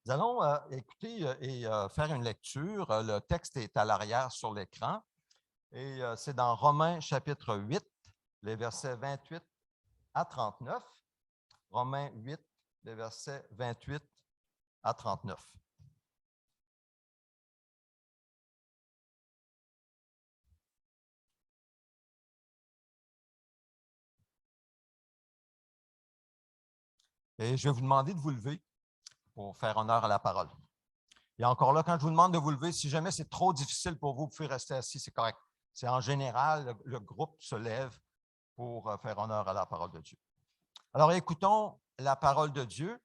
Nous allons écouter et faire une lecture. Le texte est à l'arrière sur l'écran et c'est dans Romains chapitre 8, les versets 28 à 39. Romains 8, les versets 28 à 39. Et je vais vous demander de vous lever pour faire honneur à la parole. Et encore là, quand je vous demande de vous lever, si jamais c'est trop difficile pour vous, vous pouvez rester assis, c'est correct. C'est en général, le groupe se lève pour faire honneur à la parole de Dieu. Alors, écoutons la parole de Dieu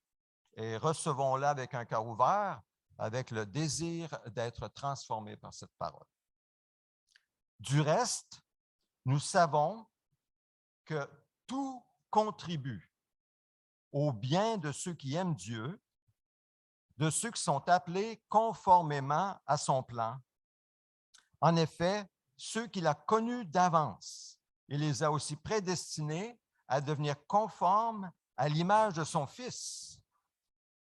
et recevons-la avec un cœur ouvert, avec le désir d'être transformé par cette parole. Du reste, nous savons que tout contribue au bien de ceux qui aiment Dieu, de ceux qui sont appelés conformément à son plan. En effet, ceux qu'il a connus d'avance, il les a aussi prédestinés à devenir conformes à l'image de son Fils,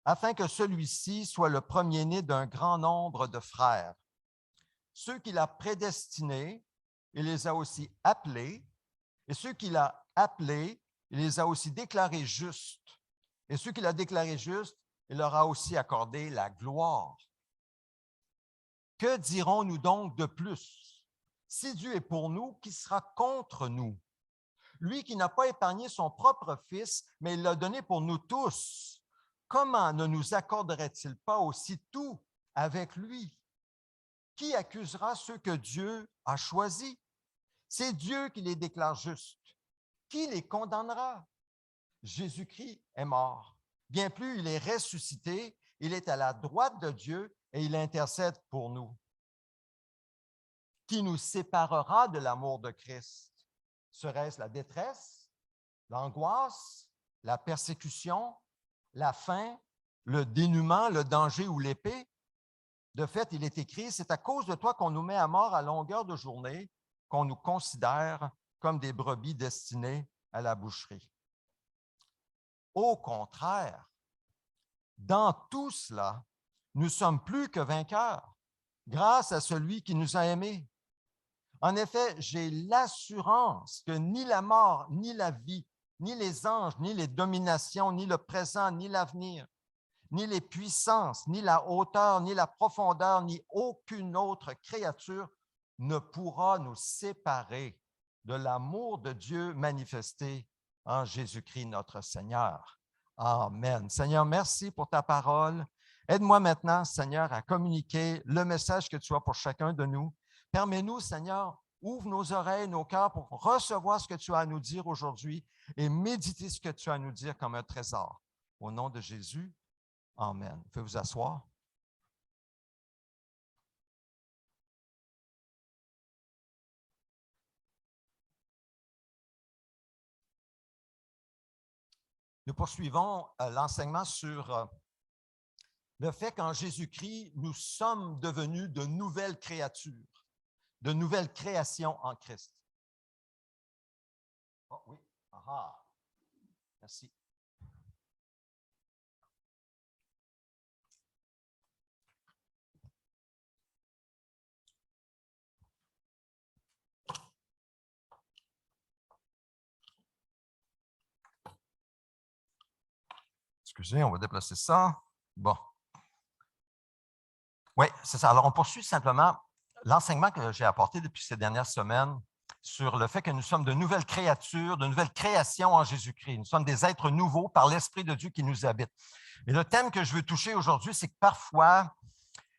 afin que celui-ci soit le premier-né d'un grand nombre de frères. Ceux qu'il a prédestinés, il les a aussi appelés, et ceux qu'il a appelés, il les a aussi déclarés justes. Et ceux qu'il a déclarés justes, il leur a aussi accordé la gloire. Que dirons-nous donc de plus? Si Dieu est pour nous, qui sera contre nous? Lui qui n'a pas épargné son propre Fils, mais il l'a donné pour nous tous, comment ne nous accorderait-il pas aussi tout avec lui? Qui accusera ceux que Dieu a choisis? C'est Dieu qui les déclare justes. Qui les condamnera? Jésus-Christ est mort. Bien plus, il est ressuscité, il est à la droite de Dieu et il intercède pour nous. Qui nous séparera de l'amour de Christ? Serait-ce la détresse, l'angoisse, la persécution, la faim, le dénuement, le danger ou l'épée? De fait, il est écrit, c'est à cause de toi qu'on nous met à mort à longueur de journée, qu'on nous considère comme des brebis destinées à la boucherie. Au contraire, dans tout cela, nous sommes plus que vainqueurs, grâce à celui qui nous a aimés. En effet, j'ai l'assurance que ni la mort, ni la vie, ni les anges, ni les dominations, ni le présent, ni l'avenir, ni les puissances, ni la hauteur, ni la profondeur, ni aucune autre créature ne pourra nous séparer de l'amour de Dieu manifesté en Jésus-Christ notre Seigneur. Amen. Seigneur, merci pour ta parole. Aide-moi maintenant, Seigneur, à communiquer le message que tu as pour chacun de nous. Permets-nous, Seigneur, ouvre nos oreilles, nos cœurs pour recevoir ce que tu as à nous dire aujourd'hui et méditer ce que tu as à nous dire comme un trésor. Au nom de Jésus, amen. Vous pouvez vous asseoir. Nous poursuivons l'enseignement sur le fait qu'en Jésus-Christ, nous sommes devenus de nouvelles créatures, de nouvelles créations en Christ. Oh oui, aha, merci. Excusez, on va déplacer ça. Bon. Oui, c'est ça. Alors, on poursuit simplement l'enseignement que j'ai apporté depuis ces dernières semaines sur le fait que nous sommes de nouvelles créatures, de nouvelles créations en Jésus-Christ. Nous sommes des êtres nouveaux par l'Esprit de Dieu qui nous habite. Et le thème que je veux toucher aujourd'hui, c'est que parfois,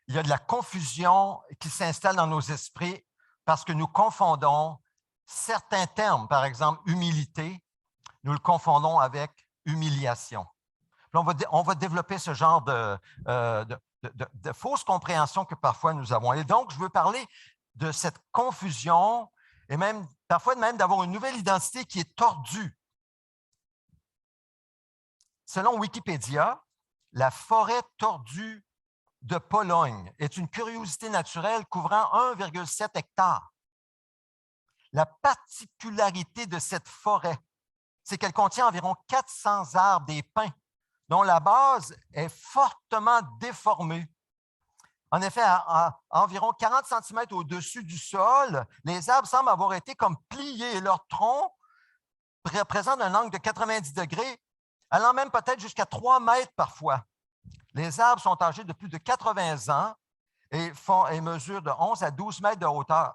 il y a de la confusion qui s'installe dans nos esprits parce que nous confondons certains termes, par exemple humilité, nous le confondons avec humiliation. Puis on va développer ce genre de fausses compréhensions que parfois nous avons. Et donc, je veux parler de cette confusion et même parfois même d'avoir une nouvelle identité qui est tordue. Selon Wikipédia, la forêt tordue de Pologne est une curiosité naturelle couvrant 1,7 hectares. La particularité de cette forêt, c'est qu'elle contient environ 400 arbres et pins dont la base est fortement déformée. En effet, à environ 40 cm au-dessus du sol, les arbres semblent avoir été comme pliés et leur tronc présente un angle de 90 degrés, allant même peut-être jusqu'à 3 mètres parfois. Les arbres sont âgés de plus de 80 ans et mesurent de 11 à 12 mètres de hauteur.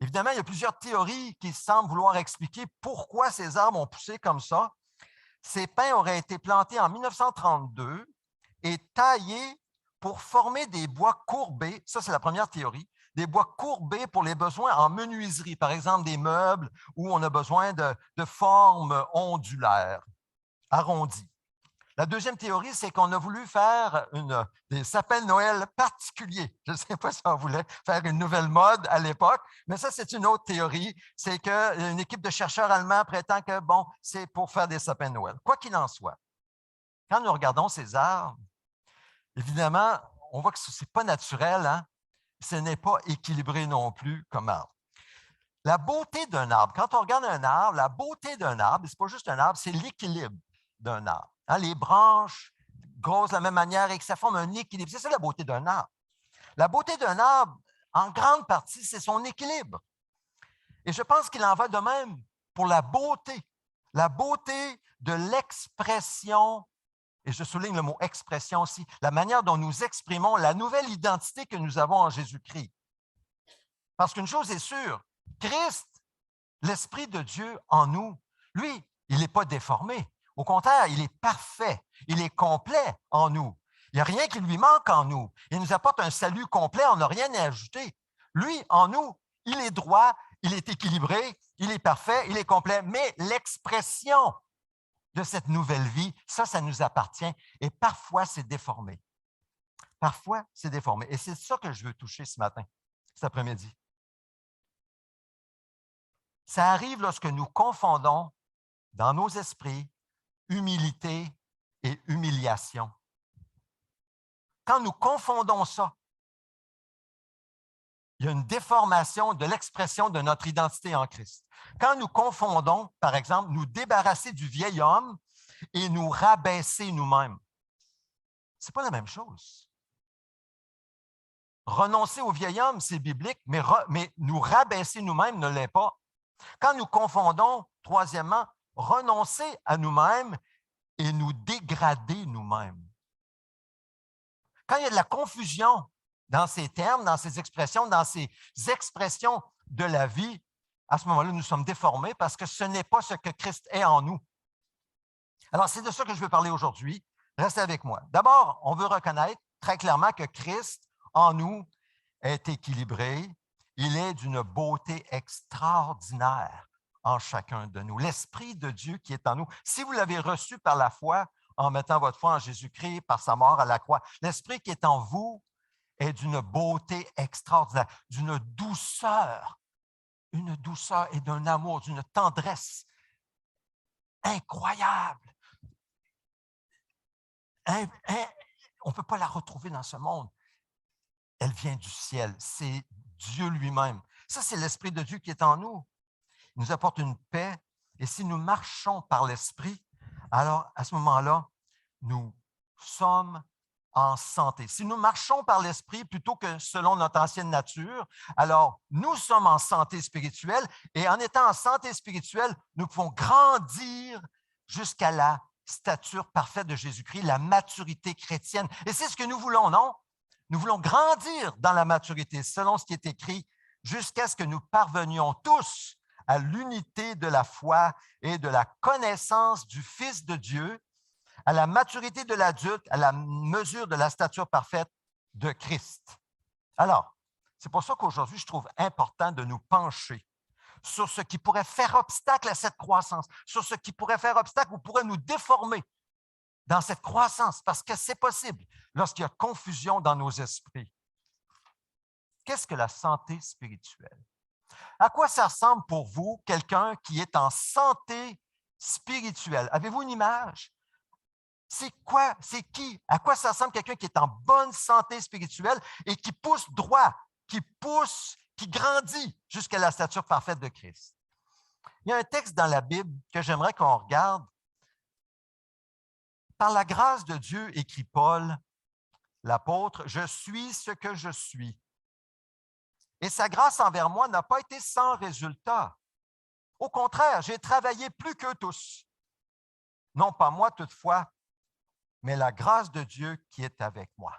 Évidemment, il y a plusieurs théories qui semblent vouloir expliquer pourquoi ces arbres ont poussé comme ça. Ces pins auraient été plantés en 1932 et taillés pour former des bois courbés. Ça, c'est la première théorie. Des bois courbés pour les besoins en menuiserie, par exemple des meubles où on a besoin de formes ondulaires, arrondies. La deuxième théorie, c'est qu'on a voulu faire des sapins de Noël particuliers. Je ne sais pas si on voulait faire une nouvelle mode à l'époque, mais ça, c'est une autre théorie. C'est qu'une équipe de chercheurs allemands prétend que, bon, c'est pour faire des sapins de Noël. Quoi qu'il en soit, quand nous regardons ces arbres, évidemment, on voit que ce n'est pas naturel, hein? Ce n'est pas équilibré non plus comme arbre. La beauté d'un arbre, quand on regarde un arbre, la beauté d'un arbre, ce n'est pas juste un arbre, c'est l'équilibre d'un arbre. Hein, les branches grosses de la même manière et que ça forme un équilibre. C'est ça la beauté d'un arbre. La beauté d'un arbre, en grande partie, c'est son équilibre. Et je pense qu'il en va de même pour la beauté de l'expression, et je souligne le mot expression aussi, la manière dont nous exprimons la nouvelle identité que nous avons en Jésus-Christ. Parce qu'une chose est sûre, Christ, l'Esprit de Dieu en nous, lui, il n'est pas déformé. Au contraire, il est parfait, il est complet en nous. Il n'y a rien qui lui manque en nous. Il nous apporte un salut complet, on n'a rien à ajouter. Lui, en nous, il est droit, il est équilibré, il est parfait, il est complet, mais l'expression de cette nouvelle vie, ça nous appartient et parfois c'est déformé. Parfois, c'est déformé. Et c'est ça que je veux toucher ce matin, cet après-midi. Ça arrive lorsque nous confondons dans nos esprits humilité et humiliation. Quand nous confondons ça, il y a une déformation de l'expression de notre identité en Christ. Quand nous confondons, par exemple, nous débarrasser du vieil homme et nous rabaisser nous-mêmes, ce n'est pas la même chose. Renoncer au vieil homme, c'est biblique, mais nous rabaisser nous-mêmes ne l'est pas. Quand nous confondons, troisièmement, renoncer à nous-mêmes et nous dégrader nous-mêmes. Quand il y a de la confusion dans ces termes, dans ces expressions de la vie, à ce moment-là, nous sommes déformés parce que ce n'est pas ce que Christ est en nous. Alors, c'est de ça que je veux parler aujourd'hui. Restez avec moi. D'abord, on veut reconnaître très clairement que Christ, en nous, est équilibré. Il est d'une beauté extraordinaire en chacun de nous. L'Esprit de Dieu qui est en nous. Si vous l'avez reçu par la foi, en mettant votre foi en Jésus-Christ, par sa mort à la croix, l'Esprit qui est en vous est d'une beauté extraordinaire, d'une douceur et d'un amour, d'une tendresse incroyable. On ne peut pas la retrouver dans ce monde. Elle vient du ciel. C'est Dieu lui-même. Ça, c'est l'Esprit de Dieu qui est en nous. Il nous apporte une paix. Et si nous marchons par l'Esprit, alors à ce moment-là, nous sommes en santé. Si nous marchons par l'Esprit plutôt que selon notre ancienne nature, alors nous sommes en santé spirituelle et en étant en santé spirituelle, nous pouvons grandir jusqu'à la stature parfaite de Jésus-Christ, la maturité chrétienne. Et c'est ce que nous voulons, non? Nous voulons grandir dans la maturité, selon ce qui est écrit, jusqu'à ce que nous parvenions tous à l'unité de la foi et de la connaissance du Fils de Dieu, à la maturité de l'adulte, à la mesure de la stature parfaite de Christ. Alors, c'est pour ça qu'aujourd'hui, je trouve important de nous pencher sur ce qui pourrait faire obstacle à cette croissance, sur ce qui pourrait faire obstacle ou pourrait nous déformer dans cette croissance, parce que c'est possible lorsqu'il y a confusion dans nos esprits. Qu'est-ce que la santé spirituelle? À quoi ça ressemble pour vous, quelqu'un qui est en santé spirituelle? Avez-vous une image? C'est quoi? C'est qui? À quoi ça ressemble quelqu'un qui est en bonne santé spirituelle et qui pousse droit, qui grandit jusqu'à la stature parfaite de Christ? Il y a un texte dans la Bible que j'aimerais qu'on regarde. Par la grâce de Dieu, écrit Paul, l'apôtre, je suis ce que je suis. Et sa grâce envers moi n'a pas été sans résultat. Au contraire, j'ai travaillé plus qu'eux tous. Non pas moi toutefois, mais la grâce de Dieu qui est avec moi.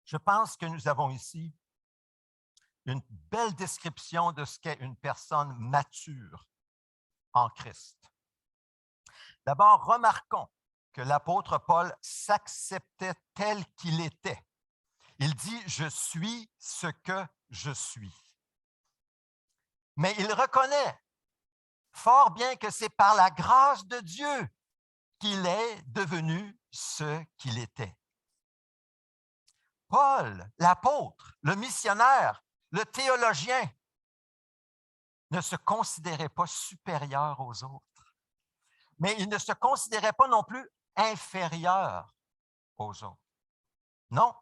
Je pense que nous avons ici une belle description de ce qu'est une personne mature en Christ. D'abord, remarquons que l'apôtre Paul s'acceptait tel qu'il était. Il dit « Je suis ce que je suis ». Mais il reconnaît fort bien que c'est par la grâce de Dieu qu'il est devenu ce qu'il était. Paul, l'apôtre, le missionnaire, le théologien, ne se considérait pas supérieur aux autres, mais il ne se considérait pas non plus inférieur aux autres. Non.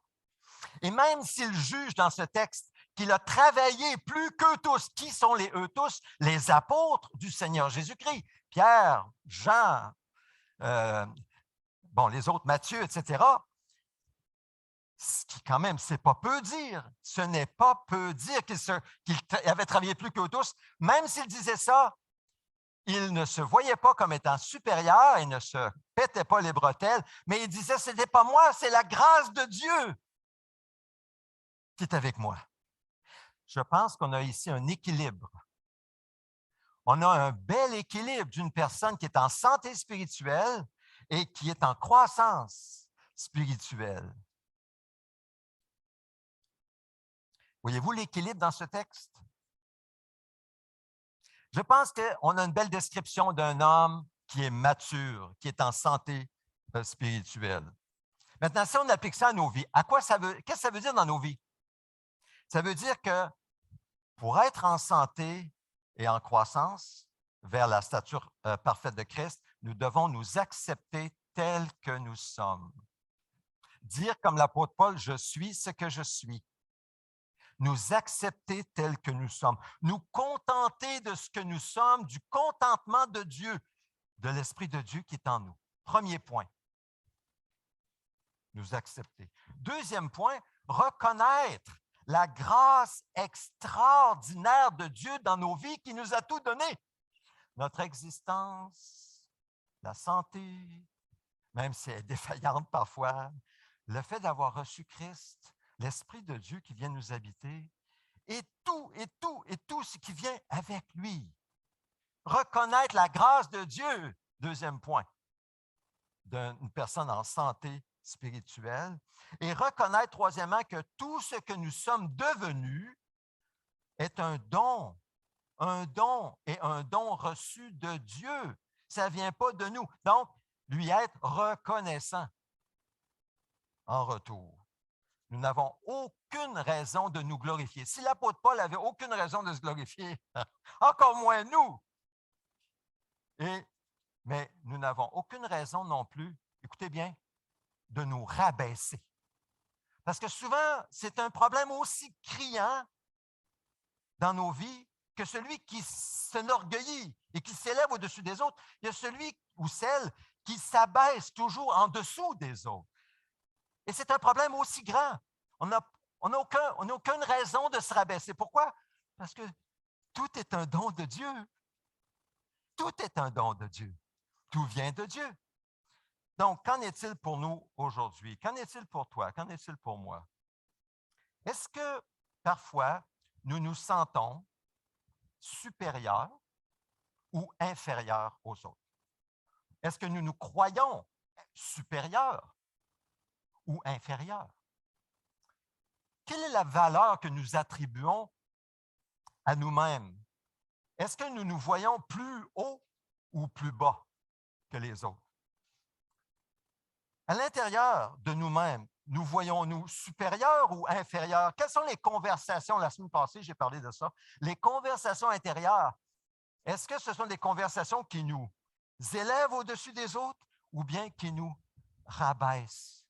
Et même s'il juge dans ce texte qu'il a travaillé plus qu'eux tous, qui sont les eux tous? Les apôtres du Seigneur Jésus-Christ, Pierre, Jean, les autres, Matthieu, etc. Ce qui, quand même, c'est pas peu dire. Ce n'est pas peu dire qu'il avait travaillé plus qu'eux tous. Même s'il disait ça, il ne se voyait pas comme étant supérieur, il ne se pétait pas les bretelles, mais il disait, ce n'est pas moi, c'est la grâce de Dieu qui est avec moi. Je pense qu'on a ici un équilibre. On a un bel équilibre d'une personne qui est en santé spirituelle et qui est en croissance spirituelle. Voyez-vous l'équilibre dans ce texte? Je pense qu'on a une belle description d'un homme qui est mature, qui est en santé spirituelle. Maintenant, si on applique ça à nos vies, qu'est-ce que ça veut dire dans nos vies? Ça veut dire que pour être en santé et en croissance vers la stature parfaite de Christ, nous devons nous accepter tels que nous sommes. Dire comme l'apôtre Paul, je suis ce que je suis. Nous accepter tels que nous sommes. Nous contenter de ce que nous sommes, du contentement de Dieu, de l'Esprit de Dieu qui est en nous. Premier point. Nous accepter. Deuxième point, reconnaître la grâce extraordinaire de Dieu dans nos vies qui nous a tout donné. Notre existence, la santé, même si elle est défaillante parfois, le fait d'avoir reçu Christ, l'Esprit de Dieu qui vient nous habiter, et tout ce qui vient avec lui. Reconnaître la grâce de Dieu, deuxième point, d'une personne en santé spirituelle, et reconnaître, troisièmement, que tout ce que nous sommes devenus est un don et un don reçu de Dieu. Ça ne vient pas de nous. Donc, lui être reconnaissant en retour. Nous n'avons aucune raison de nous glorifier. Si l'apôtre Paul n'avait aucune raison de se glorifier, encore moins nous. Mais nous n'avons aucune raison non plus, écoutez bien, de nous rabaisser. Parce que souvent, c'est un problème aussi criant dans nos vies que celui qui s'enorgueillit et qui s'élève au-dessus des autres. Il y a celui ou celle qui s'abaisse toujours en dessous des autres. Et c'est un problème aussi grand. On n'a aucune raison de se rabaisser. Pourquoi? Parce que tout est un don de Dieu. Tout est un don de Dieu. Tout vient de Dieu. Donc, qu'en est-il pour nous aujourd'hui? Qu'en est-il pour toi? Qu'en est-il pour moi? Est-ce que parfois, nous nous sentons supérieurs ou inférieurs aux autres? Est-ce que nous nous croyons supérieurs ou inférieurs? Quelle est la valeur que nous attribuons à nous-mêmes? Est-ce que nous nous voyons plus haut ou plus bas que les autres? À l'intérieur de nous-mêmes, nous voyons-nous supérieurs ou inférieurs? Quelles sont les conversations? La semaine passée, j'ai parlé de ça. Les conversations intérieures, est-ce que ce sont des conversations qui nous élèvent au-dessus des autres ou bien qui nous rabaissent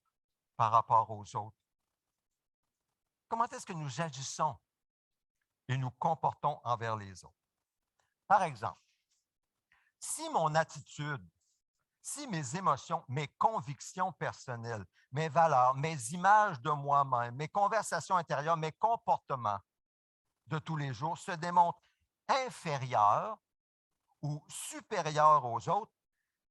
par rapport aux autres? comment est-ce que nous agissons et nous comportons envers les autres? Par exemple, si mon attitude, si mes émotions, mes convictions personnelles, mes valeurs, mes images de moi-même, mes conversations intérieures, mes comportements de tous les jours se démontrent inférieurs ou supérieurs aux autres,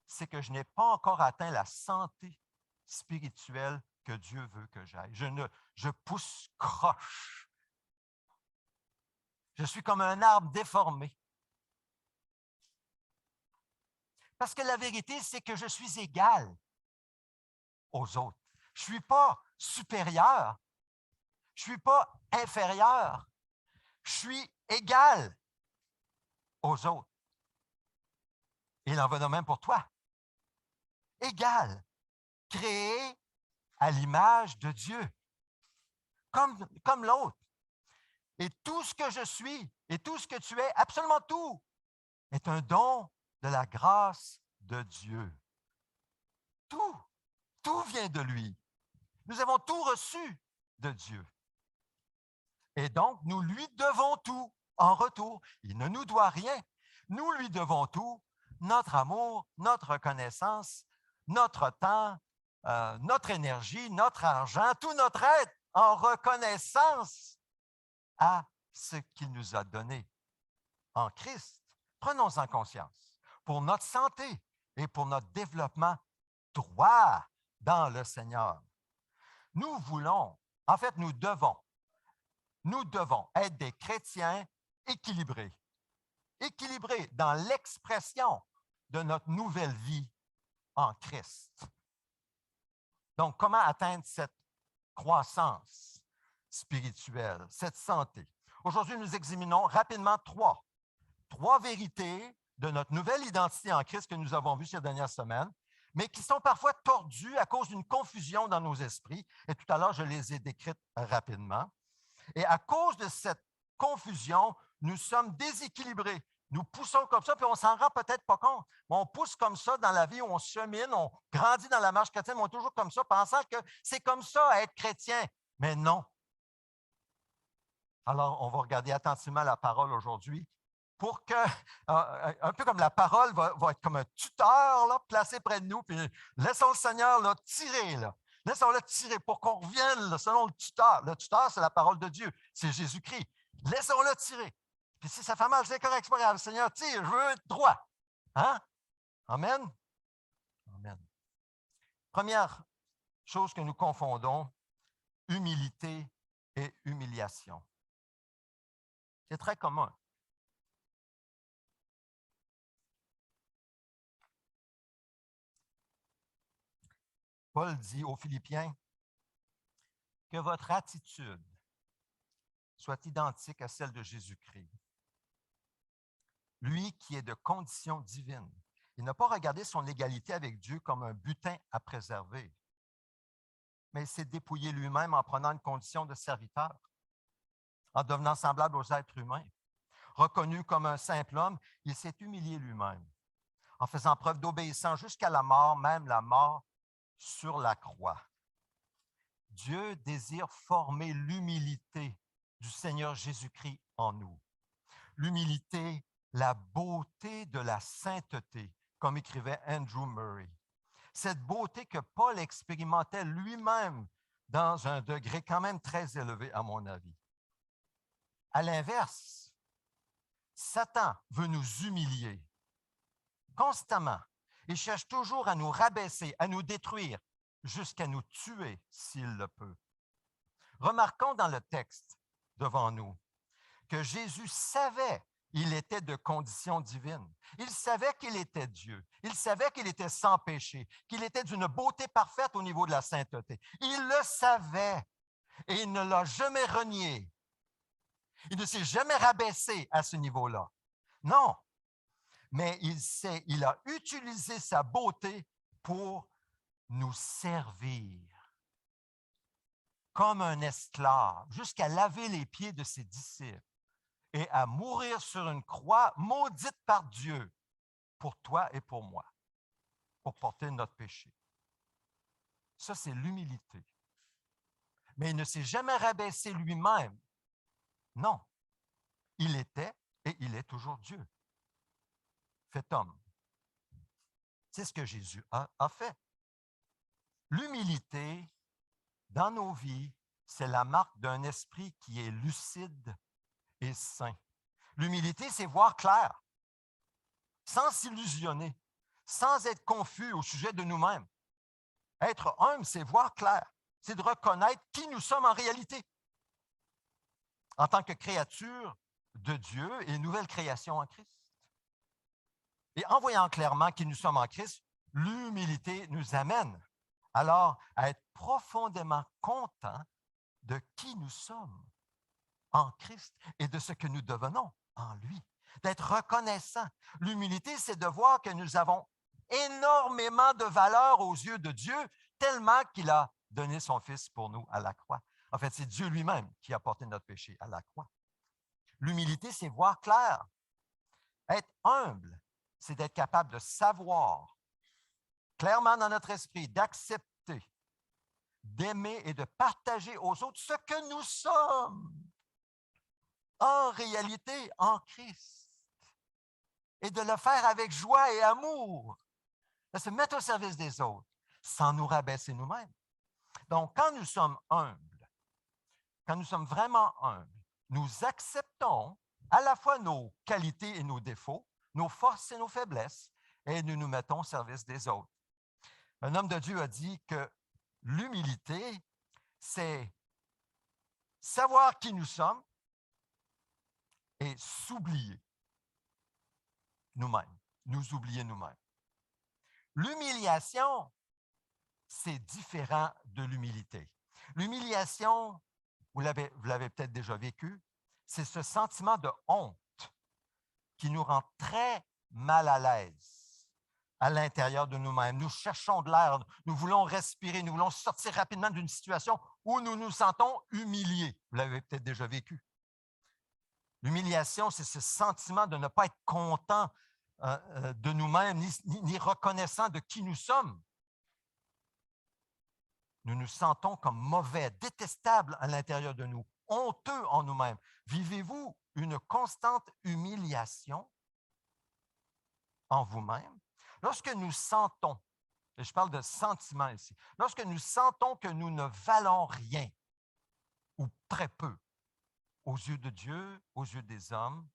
c'est que je n'ai pas encore atteint la santé spirituelle que Dieu veut que j'aille. Je pousse croche. Je suis comme un arbre déformé. Parce que la vérité, c'est que je suis égal aux autres. Je ne suis pas supérieur. Je ne suis pas inférieur. Je suis égal aux autres. Et il en va de même pour toi. Égal. Créé à l'image de Dieu. Comme l'autre. Et tout ce que je suis et tout ce que tu es, absolument tout, est un don de la grâce de Dieu. Tout vient de lui. Nous avons tout reçu de Dieu. Et donc, nous lui devons tout en retour. Il ne nous doit rien. Nous lui devons tout, notre amour, notre reconnaissance, notre temps, notre énergie, notre argent, tout notre être en reconnaissance à ce qu'il nous a donné en Christ. Prenons-en conscience pour notre santé et pour notre développement droit dans le Seigneur. Nous voulons, en fait, nous devons être des chrétiens équilibrés. Équilibrés dans l'expression de notre nouvelle vie en Christ. Donc, comment atteindre cette croissance spirituelle, cette santé? Aujourd'hui, nous examinons rapidement trois vérités de notre nouvelle identité en Christ que nous avons vues ces dernières semaines, mais qui sont parfois tordues à cause d'une confusion dans nos esprits. Et tout à l'heure, je les ai décrites rapidement. Et à cause de cette confusion, nous sommes déséquilibrés. Nous poussons comme ça, puis on ne s'en rend peut-être pas compte. Mais on pousse comme ça dans la vie, on chemine, on grandit dans la marche chrétienne, mais on est toujours comme ça, pensant que c'est comme ça être chrétien. Mais non. Alors, on va regarder attentivement la parole aujourd'hui pour que, un peu comme la parole va être comme un tuteur là, placé près de nous, puis laissons le Seigneur là, tirer. Là. Laissons-le tirer pour qu'on revienne là, selon le tuteur. Le tuteur, c'est la parole de Dieu, c'est Jésus-Christ. Laissons-le tirer. Puis si ça fait mal, c'est correct, c'est pas grave. Seigneur, tire, je veux être droit. Hein? Amen? Amen. Première chose que nous confondons, humilité et humiliation. C'est très commun. Paul dit aux Philippiens que votre attitude soit identique à celle de Jésus-Christ. Lui qui est de condition divine. Il n'a pas regardé son égalité avec Dieu comme un butin à préserver, mais il s'est dépouillé lui-même en prenant une condition de serviteur, en devenant semblable aux êtres humains. Reconnu comme un simple homme, il s'est humilié lui-même, en faisant preuve d'obéissance jusqu'à la mort, même la mort sur la croix. Dieu désire former l'humilité du Seigneur Jésus-Christ en nous. L'humilité, la beauté de la sainteté, comme écrivait Andrew Murray. Cette beauté que Paul expérimentait lui-même dans un degré quand même très élevé, à mon avis. À l'inverse, Satan veut nous humilier constamment. Il cherche toujours à nous rabaisser, à nous détruire, jusqu'à nous tuer s'il le peut. Remarquons dans le texte devant nous que Jésus savait qu'il était de condition divine. Il savait qu'il était Dieu. Il savait qu'il était sans péché, qu'il était d'une beauté parfaite au niveau de la sainteté. Il le savait et il ne l'a jamais renié. Il ne s'est jamais rabaissé à ce niveau-là. Non, mais il a utilisé sa beauté pour nous servir comme un esclave, jusqu'à laver les pieds de ses disciples et à mourir sur une croix maudite par Dieu pour toi et pour moi, pour porter notre péché. Ça, c'est l'humilité. mais il ne s'est jamais rabaissé lui-même. Non, il était et il est toujours Dieu, fait homme. C'est ce que Jésus a fait. L'humilité dans nos vies, c'est la marque d'un esprit qui est lucide et sain. L'humilité, c'est voir clair, sans s'illusionner, sans être confus au sujet de nous-mêmes. Être humble, c'est voir clair, c'est de reconnaître qui nous sommes en réalité. En tant que créature de Dieu et nouvelle création en Christ. Et en voyant clairement qui nous sommes en Christ, l'humilité nous amène alors à être profondément contents de qui nous sommes en Christ et de ce que nous devenons en lui. D'être reconnaissant. L'humilité, c'est de voir que nous avons énormément de valeur aux yeux de Dieu, tellement qu'il a donné son Fils pour nous à la croix. En fait, c'est Dieu lui-même qui a porté notre péché à la croix. L'humilité, c'est voir clair. Être humble, c'est d'être capable de savoir clairement dans notre esprit, d'accepter, d'aimer et de partager aux autres ce que nous sommes en réalité en Christ et de le faire avec joie et amour, de se mettre au service des autres sans nous rabaisser nous-mêmes. Donc, quand nous sommes humbles, quand nous sommes vraiment humbles, nous acceptons à la fois nos qualités et nos défauts, nos forces et nos faiblesses, et nous nous mettons au service des autres. Un homme de Dieu a dit que l'humilité, c'est savoir qui nous sommes et s'oublier nous-mêmes, nous oublier nous-mêmes. L'humiliation, c'est différent de l'humilité. L'humiliation, vous l'avez peut-être déjà vécu, c'est ce sentiment de honte qui nous rend très mal à l'aise à l'intérieur de nous-mêmes. Nous cherchons de l'air, nous voulons respirer, nous voulons sortir rapidement d'une situation où nous nous sentons humiliés. Vous l'avez peut-être déjà vécu. L'humiliation, c'est ce sentiment de ne pas être content de nous-mêmes, ni reconnaissant de qui nous sommes. Nous nous sentons comme mauvais, détestables à l'intérieur de nous, honteux en nous-mêmes. Vivez-vous une constante humiliation en vous-même? Lorsque nous sentons, et je parle de sentiments ici, lorsque nous sentons que nous ne valons rien, ou très peu, aux yeux de Dieu, aux yeux des hommes,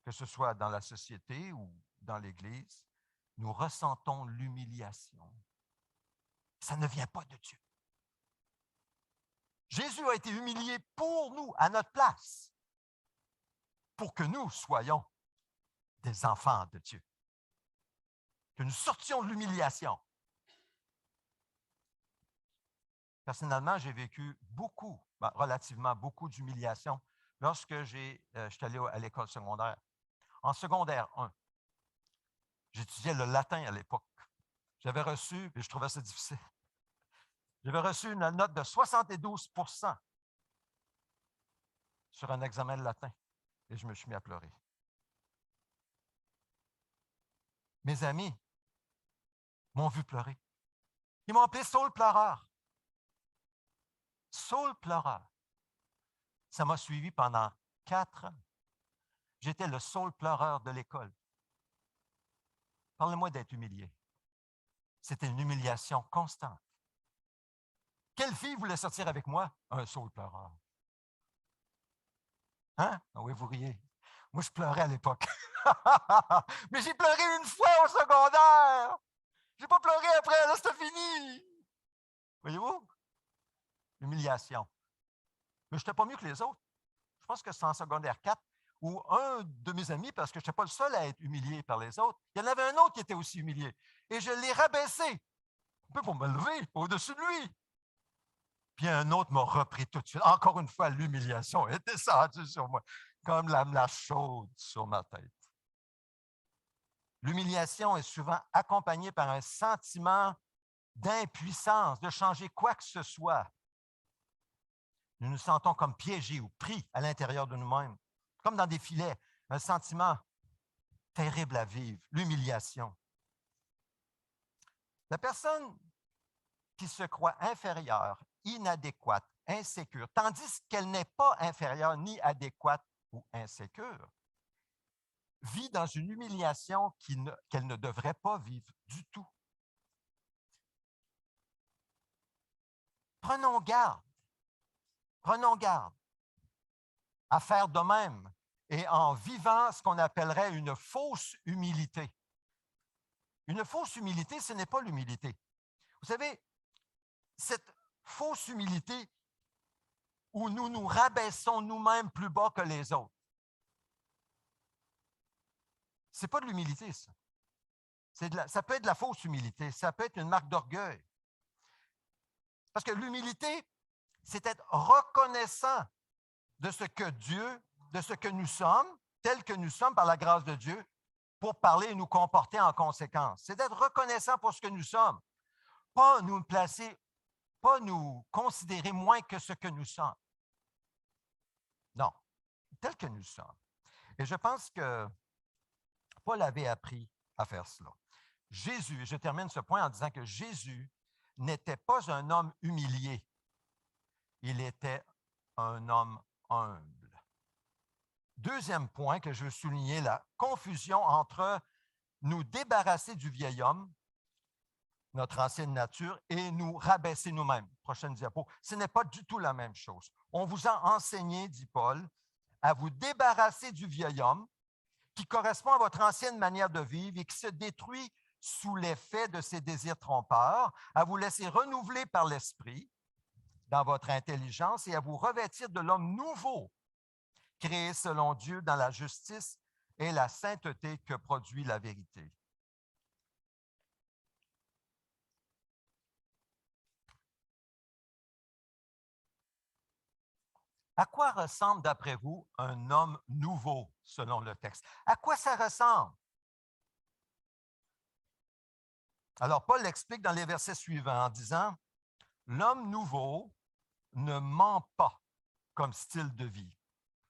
que ce soit dans la société ou dans l'Église, nous ressentons l'humiliation. Ça ne vient pas de Dieu. Jésus a été humilié pour nous, à notre place, pour que nous soyons des enfants de Dieu. Que nous sortions de l'humiliation. Personnellement, j'ai vécu relativement beaucoup d'humiliation lorsque je suis allé à l'école secondaire. En secondaire 1, j'étudiais le latin à l'époque. J'avais reçu, et je trouvais ça difficile, j'avais reçu une note de 72 sur un examen de latin et je me suis mis à pleurer. Mes amis m'ont vu pleurer. Ils m'ont appelé Saul pleureur. Saul pleureur. Ça m'a suivi pendant 4 ans. J'étais le Saul pleureur de l'école. Parlez-moi d'être humilié. C'était une humiliation constante. Quelle fille voulait sortir avec moi? Un Saul pleureur. Hein? Ah oui, vous riez. Moi, je pleurais à l'époque. Mais j'ai pleuré une fois au secondaire. Je n'ai pas pleuré après, là, c'était fini. Voyez-vous? Humiliation. Mais je n'étais pas mieux que les autres. Je pense que c'est en secondaire 4 où un de mes amis, parce que je n'étais pas le seul à être humilié par les autres, il y en avait un autre qui était aussi humilié. Et je l'ai rabaissé, un peu pour me lever au-dessus de lui. Puis un autre m'a repris tout de suite. Encore une fois, l'humiliation est descendue sur moi, comme la menace chaude sur ma tête. L'humiliation est souvent accompagnée par un sentiment d'impuissance, de changer quoi que ce soit. Nous nous sentons comme piégés ou pris à l'intérieur de nous-mêmes, comme dans des filets, un sentiment terrible à vivre, l'humiliation. La personne qui se croit inférieure, inadéquate, insécure, tandis qu'elle n'est pas inférieure ni adéquate ou insécure, vit dans une humiliation qu'elle ne devrait pas vivre du tout. Prenons garde à faire de même et en vivant ce qu'on appellerait une fausse humilité. Une fausse humilité, ce n'est pas l'humilité. Vous savez, cette fausse humilité où nous nous rabaissons nous-mêmes plus bas que les autres, ce n'est pas de l'humilité, ça. Ça peut être de la fausse humilité, ça peut être une marque d'orgueil. Parce que l'humilité, c'est être reconnaissant de ce que Dieu, de ce que nous sommes, tel que nous sommes par la grâce de Dieu, pour parler et nous comporter en conséquence. C'est d'être reconnaissant pour ce que nous sommes, pas nous placer, pas nous considérer moins que ce que nous sommes. Non, tel que nous sommes. Et je pense que Paul avait appris à faire cela. Jésus, et je termine ce point en disant que Jésus n'était pas un homme humilié, il était un homme humble. Deuxième point que je veux souligner, la confusion entre nous débarrasser du vieil homme, notre ancienne nature, et nous rabaisser nous-mêmes. Prochaine diapo. Ce n'est pas du tout la même chose. On vous a enseigné, dit Paul, à vous débarrasser du vieil homme qui correspond à votre ancienne manière de vivre et qui se détruit sous l'effet de ses désirs trompeurs, à vous laisser renouveler par l'esprit dans votre intelligence et à vous revêtir de l'homme nouveau, créé selon Dieu dans la justice et la sainteté que produit la vérité. À quoi ressemble, d'après vous, un homme nouveau, selon le texte? À quoi ça ressemble? Alors, Paul l'explique dans les versets suivants en disant « L'homme nouveau ne ment pas comme style de vie,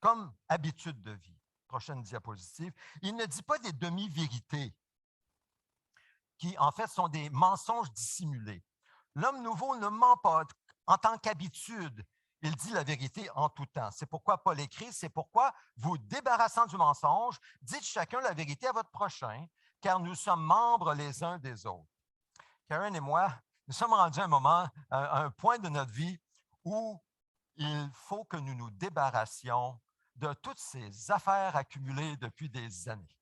comme habitude de vie. » Prochaine diapositive. Il ne dit pas des demi-vérités qui, en fait, sont des mensonges dissimulés. L'homme nouveau ne ment pas en tant qu'habitude. Il dit la vérité en tout temps. C'est pourquoi Paul écrit, c'est pourquoi, vous débarrassant du mensonge, dites chacun la vérité à votre prochain, car nous sommes membres les uns des autres. Karen et moi, nous sommes rendus à un moment, à un point de notre vie où il faut que nous nous débarrassions de toutes ces affaires accumulées depuis des années.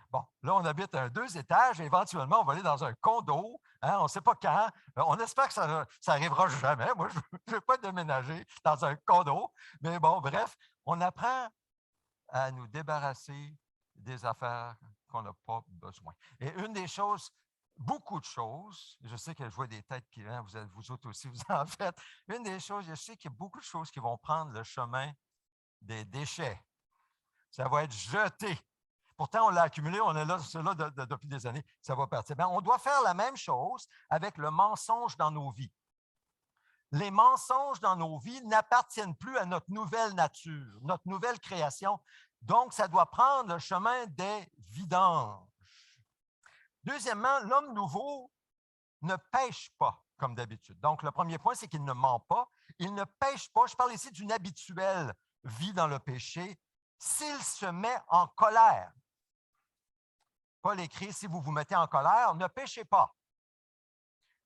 Bon, là, on habite à 2 étages et éventuellement, on va aller dans un condo. Hein, on ne sait pas quand. On espère que ça n'arrivera jamais. Moi, je ne veux pas déménager dans un condo. Mais bon, bref, on apprend à nous débarrasser des affaires qu'on n'a pas besoin. Et une des choses, beaucoup de choses, je sais que je vois des têtes qui viennent, vous autres aussi, vous en faites. Une des choses, je sais qu'il y a beaucoup de choses qui vont prendre le chemin des déchets. Ça va être jeté. Pourtant, on l'a accumulé, on est là, depuis des années, ça va partir. Bien, on doit faire la même chose avec le mensonge dans nos vies. Les mensonges dans nos vies n'appartiennent plus à notre nouvelle nature, notre nouvelle création. Donc, ça doit prendre le chemin des vidanges. Deuxièmement, l'homme nouveau ne pêche pas comme d'habitude. Donc, le premier point, c'est qu'il ne ment pas. Il ne pêche pas. Je parle ici d'une habituelle vie dans le péché. S'il se met en colère. Paul écrit, si vous vous mettez en colère, ne péchez pas.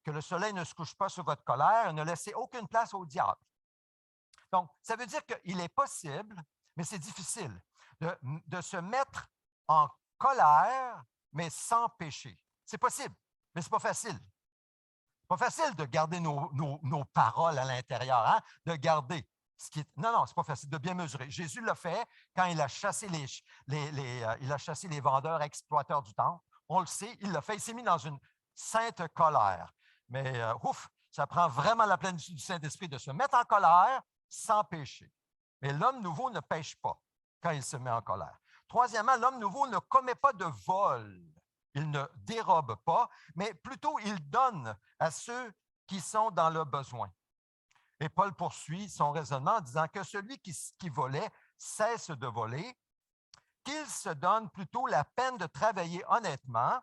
Que le soleil ne se couche pas sur votre colère et ne laissez aucune place au diable. Donc, ça veut dire qu'il est possible, mais c'est difficile, de se mettre en colère, mais sans péché. C'est possible, mais ce n'est pas facile. Ce n'est pas facile de garder nos paroles à l'intérieur, hein? De garder ce qui est... Non, ce n'est pas facile de bien mesurer. Jésus l'a fait quand il a chassé il a chassé les vendeurs exploiteurs du temple. On le sait, il l'a fait. Il s'est mis dans une sainte colère. Mais ça prend vraiment la plénitude du Saint-Esprit de se mettre en colère sans pécher. Mais l'homme nouveau ne pêche pas quand il se met en colère. Troisièmement, l'homme nouveau ne commet pas de vol. Il ne dérobe pas, mais plutôt il donne à ceux qui sont dans le besoin. Et Paul poursuit son raisonnement en disant que celui qui volait cesse de voler, qu'il se donne plutôt la peine de travailler honnêtement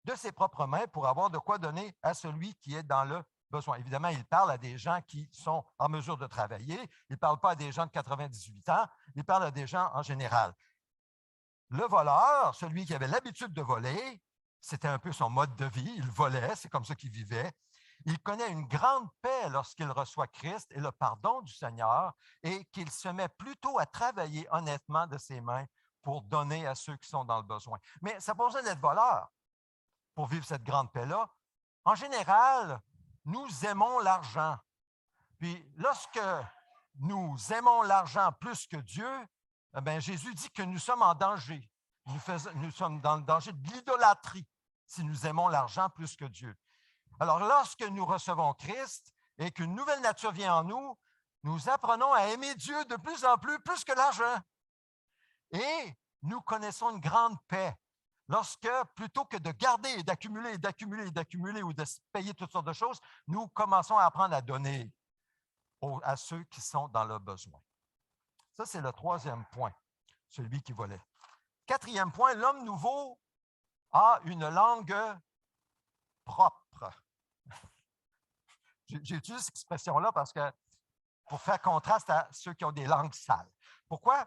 de ses propres mains pour avoir de quoi donner à celui qui est dans le besoin. Évidemment, il parle à des gens qui sont en mesure de travailler. Il ne parle pas à des gens de 98 ans. Il parle à des gens en général. Le voleur, celui qui avait l'habitude de voler, c'était un peu son mode de vie. Il volait, c'est comme ça qu'il vivait. Il connaît une grande paix lorsqu'il reçoit Christ et le pardon du Seigneur et qu'il se met plutôt à travailler honnêtement de ses mains pour donner à ceux qui sont dans le besoin. Mais ça n'a pas besoin d'être voleur pour vivre cette grande paix-là. En général, nous aimons l'argent. Puis lorsque nous aimons l'argent plus que Dieu, eh bien, Jésus dit que nous sommes en danger. Nous sommes dans le danger de l'idolâtrie si nous aimons l'argent plus que Dieu. Alors, lorsque nous recevons Christ et qu'une nouvelle nature vient en nous, nous apprenons à aimer Dieu de plus en plus que l'argent. Et nous connaissons une grande paix. Lorsque, plutôt que de garder et d'accumuler et d'accumuler et d'accumuler ou de payer toutes sortes de choses, nous commençons à apprendre à donner à ceux qui sont dans le besoin. Ça, c'est le troisième point, celui qui volait. Quatrième point, l'homme nouveau a une langue propre. J'utilise cette expression-là parce que pour faire contraste à ceux qui ont des langues sales. Pourquoi?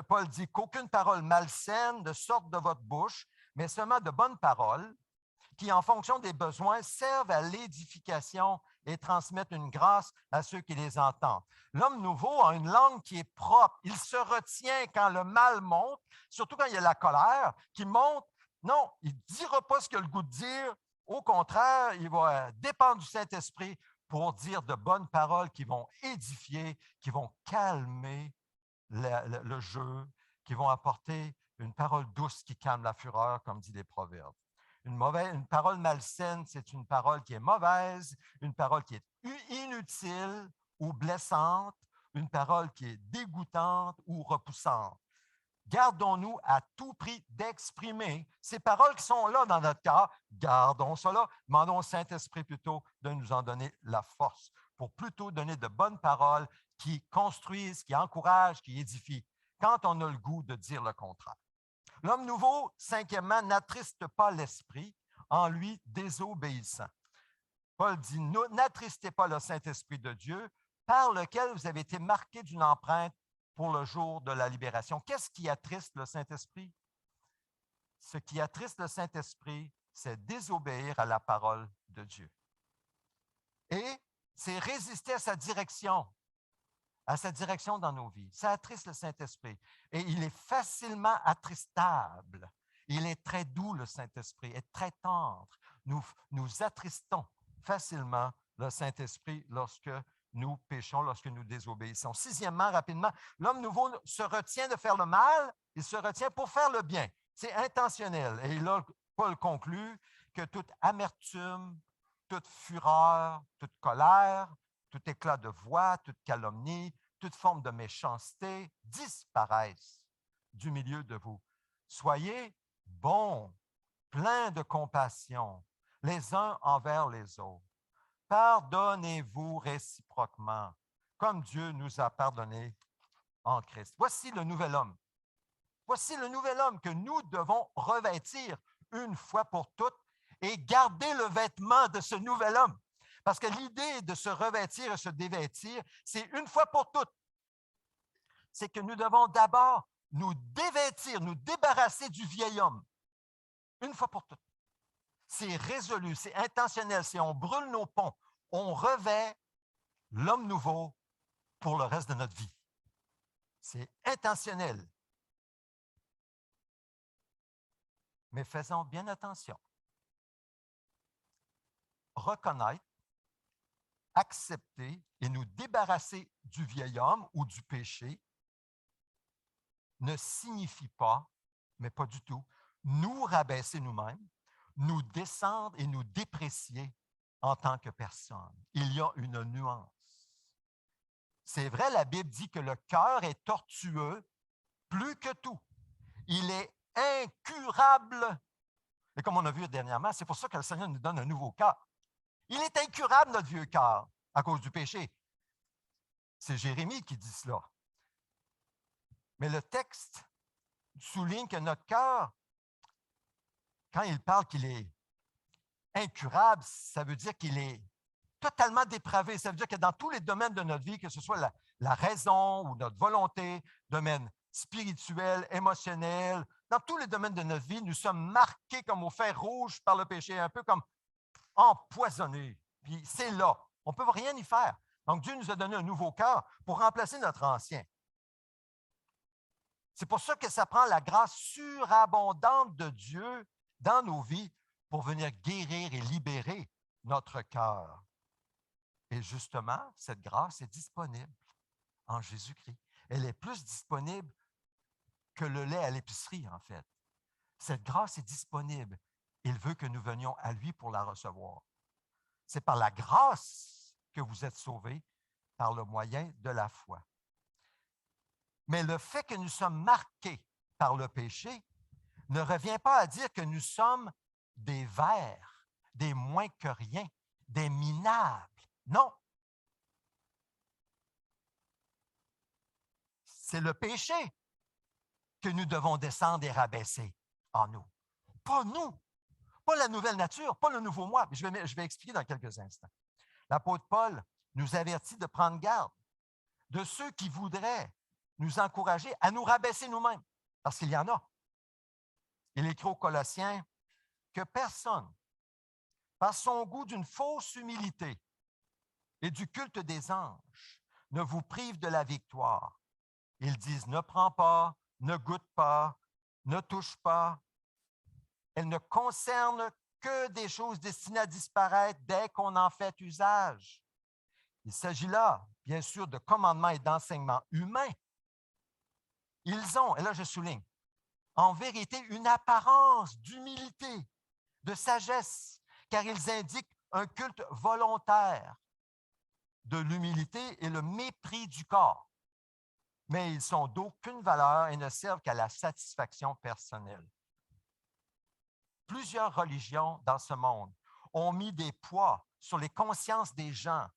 Paul dit qu'aucune parole malsaine ne sorte de votre bouche, mais seulement de bonnes paroles qui, en fonction des besoins, servent à l'édification et transmettent une grâce à ceux qui les entendent. L'homme nouveau a une langue qui est propre. Il se retient quand le mal monte, surtout quand il y a la colère qui monte. Non, il ne dira pas ce qu'il a le goût de dire. Au contraire, il va dépendre du Saint-Esprit pour dire de bonnes paroles qui vont édifier, qui vont calmer le jeu, qui vont apporter une parole douce qui calme la fureur, comme dit les Proverbes. Une parole malsaine, c'est une parole qui est mauvaise, une parole qui est inutile ou blessante, une parole qui est dégoûtante ou repoussante. Gardons-nous à tout prix d'exprimer ces paroles qui sont là dans notre cœur. Gardons cela. Demandons au Saint-Esprit plutôt de nous en donner la force pour plutôt donner de bonnes paroles qui construisent, qui encouragent, qui édifient, quand on a le goût de dire le contraire. L'homme nouveau, cinquièmement, n'attriste pas l'esprit en lui désobéissant. Paul dit, n'attristez pas le Saint-Esprit de Dieu par lequel vous avez été marqués d'une empreinte pour le jour de la libération. Qu'est-ce qui attriste le Saint-Esprit? Ce qui attriste le Saint-Esprit, c'est désobéir à la parole de Dieu. Et c'est résister à sa direction dans nos vies. Ça attriste le Saint-Esprit. Et il est facilement attristable. Il est très doux, le Saint-Esprit, est très tendre. Nous attristons facilement le Saint-Esprit lorsque nous péchons, lorsque nous désobéissons. Sixièmement, rapidement, l'homme nouveau se retient de faire le mal, il se retient pour faire le bien. C'est intentionnel. Et là, Paul conclut que toute amertume, toute fureur, toute colère, tout éclat de voix, toute calomnie, toute forme de méchanceté disparaissent du milieu de vous. Soyez bons, pleins de compassion, les uns envers les autres. Pardonnez-vous réciproquement, comme Dieu nous a pardonné en Christ. Voici le nouvel homme. Voici le nouvel homme que nous devons revêtir une fois pour toutes et garder le vêtement de ce nouvel homme. Parce que l'idée de se revêtir et se dévêtir, c'est une fois pour toutes. C'est que nous devons d'abord nous dévêtir, nous débarrasser du vieil homme. Une fois pour toutes. C'est résolu, c'est intentionnel, c'est on brûle nos ponts. On revêt l'homme nouveau pour le reste de notre vie. C'est intentionnel. Mais faisons bien attention. Reconnaître, accepter et nous débarrasser du vieil homme ou du péché ne signifie pas, mais pas du tout, nous rabaisser nous-mêmes, nous descendre et nous déprécier en tant que personne. Il y a une nuance. C'est vrai, la Bible dit que le cœur est tortueux plus que tout. Il est incurable. Et comme on a vu dernièrement, c'est pour ça que le Seigneur nous donne un nouveau cœur. Il est incurable, notre vieux cœur, à cause du péché. C'est Jérémie qui dit cela. Mais le texte souligne que notre cœur, quand il parle qu'il est incurable, ça veut dire qu'il est totalement dépravé. Ça veut dire que dans tous les domaines de notre vie, que ce soit la raison ou notre volonté, domaine spirituel, émotionnel, dans tous les domaines de notre vie, nous sommes marqués comme au fer rouge par le péché, un peu comme empoisonnés. Puis c'est là. On ne peut rien y faire. Donc Dieu nous a donné un nouveau cœur pour remplacer notre ancien. C'est pour ça que ça prend la grâce surabondante de Dieu dans nos vies pour venir guérir et libérer notre cœur. Et justement, cette grâce est disponible en Jésus-Christ. Elle est plus disponible que le lait à l'épicerie, en fait. Cette grâce est disponible. Il veut que nous venions à lui pour la recevoir. C'est par la grâce que vous êtes sauvés, par le moyen de la foi. Mais le fait que nous sommes marqués par le péché ne revient pas à dire que nous sommes des vers, des moins que rien, des minables. Non. C'est le péché que nous devons descendre et rabaisser en nous. Pas nous, pas la nouvelle nature, pas le nouveau moi. Je vais expliquer dans quelques instants. L'apôtre Paul nous avertit de prendre garde de ceux qui voudraient nous encourager à nous rabaisser nous-mêmes, parce qu'il y en a. Il écrit aux Colossiens que personne, par son goût d'une fausse humilité et du culte des anges, ne vous prive de la victoire. Ils disent ne prends pas, ne goûte pas, ne touche pas. Elle ne concerne que des choses destinées à disparaître dès qu'on en fait usage. Il s'agit là, bien sûr, de commandements et d'enseignements humains. Ils ont, et là je souligne, en vérité une apparence d'humilité, de sagesse, car ils indiquent un culte volontaire de l'humilité et le mépris du corps. Mais ils sont d'aucune valeur et ne servent qu'à la satisfaction personnelle. Plusieurs religions dans ce monde ont mis des poids sur les consciences des gens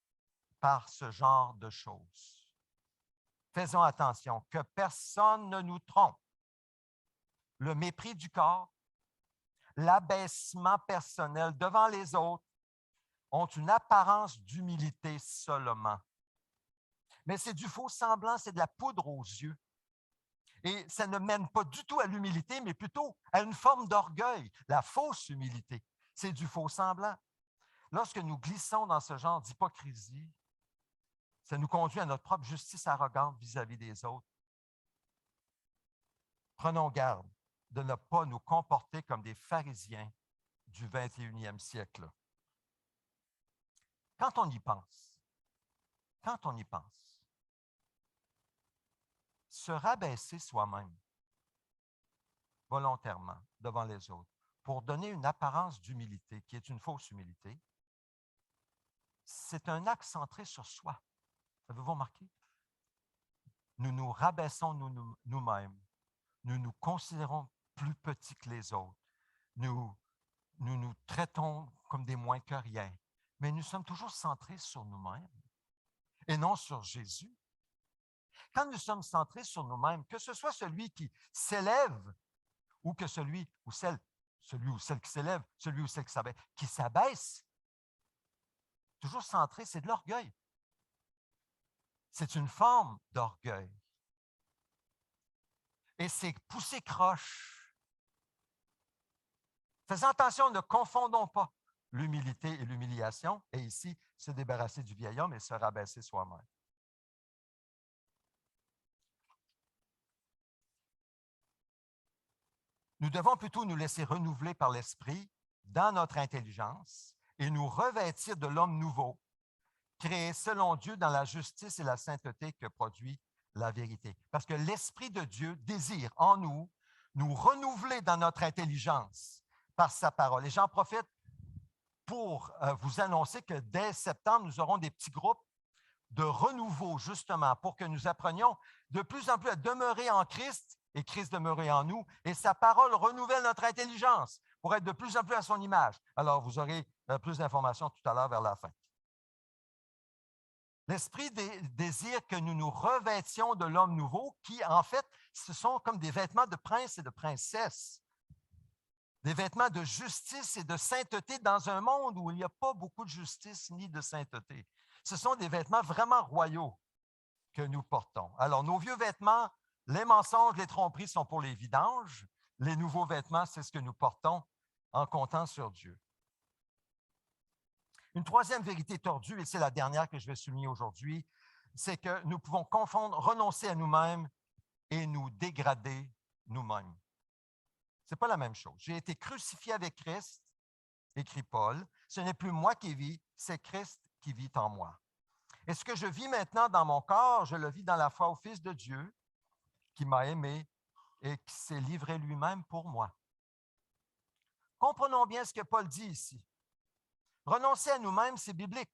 par ce genre de choses. Faisons attention, que personne ne nous trompe. Le mépris du corps, l'abaissement personnel devant les autres ont une apparence d'humilité seulement. Mais c'est du faux semblant, c'est de la poudre aux yeux. Et ça ne mène pas du tout à l'humilité, mais plutôt à une forme d'orgueil, la fausse humilité. C'est du faux semblant. Lorsque nous glissons dans ce genre d'hypocrisie, ça nous conduit à notre propre justice arrogante vis-à-vis des autres. Prenons garde de ne pas nous comporter comme des pharisiens du 21e siècle. Quand on y pense, se rabaisser soi-même volontairement devant les autres pour donner une apparence d'humilité qui est une fausse humilité, c'est un acte centré sur soi. Avez-vous remarqué? Nous nous rabaissons nous-mêmes. Nous nous considérons plus petits que les autres. Nous traitons comme des moins que rien. Mais nous sommes toujours centrés sur nous-mêmes et non sur Jésus. Quand nous sommes centrés sur nous-mêmes, que ce soit celui qui s'élève ou que celui ou celle qui s'élève, celui ou celle qui s'abaisse, toujours centré, c'est de l'orgueil. C'est une forme d'orgueil. Et c'est pousser croche. Faisons attention, ne confondons pas l'humilité et l'humiliation, et ici, se débarrasser du vieil homme et se rabaisser soi-même. Nous devons plutôt nous laisser renouveler par l'Esprit dans notre intelligence et nous revêtir de l'homme nouveau, créé selon Dieu dans la justice et la sainteté que produit la vérité. Parce que l'Esprit de Dieu désire en nous renouveler dans notre intelligence par sa parole. Et j'en profite pour vous annoncer que dès septembre, nous aurons des petits groupes de renouveau, justement, pour que nous apprenions de plus en plus à demeurer en Christ et Christ demeurer en nous. Et sa parole renouvelle notre intelligence pour être de plus en plus à son image. Alors, vous aurez plus d'informations tout à l'heure vers la fin. L'Esprit désire que nous nous revêtions de l'homme nouveau qui, en fait, ce sont comme des vêtements de princes et de princesses. des vêtements de justice et de sainteté dans un monde où il n'y a pas beaucoup de justice ni de sainteté. Ce sont des vêtements vraiment royaux que nous portons. Alors, nos vieux vêtements, les mensonges, les tromperies sont pour les vidanges. Les nouveaux vêtements, c'est ce que nous portons en comptant sur Dieu. Une troisième vérité tordue, et c'est la dernière que je vais souligner aujourd'hui, c'est que nous pouvons confondre renoncer à nous-mêmes et nous dégrader nous-mêmes. Ce n'est pas la même chose. J'ai été crucifié avec Christ, écrit Paul. Ce n'est plus moi qui vis, c'est Christ qui vit en moi. Et ce que je vis maintenant dans mon corps, je le vis dans la foi au Fils de Dieu qui m'a aimé et qui s'est livré lui-même pour moi. Comprenons bien ce que Paul dit ici. Renoncer à nous-mêmes, c'est biblique.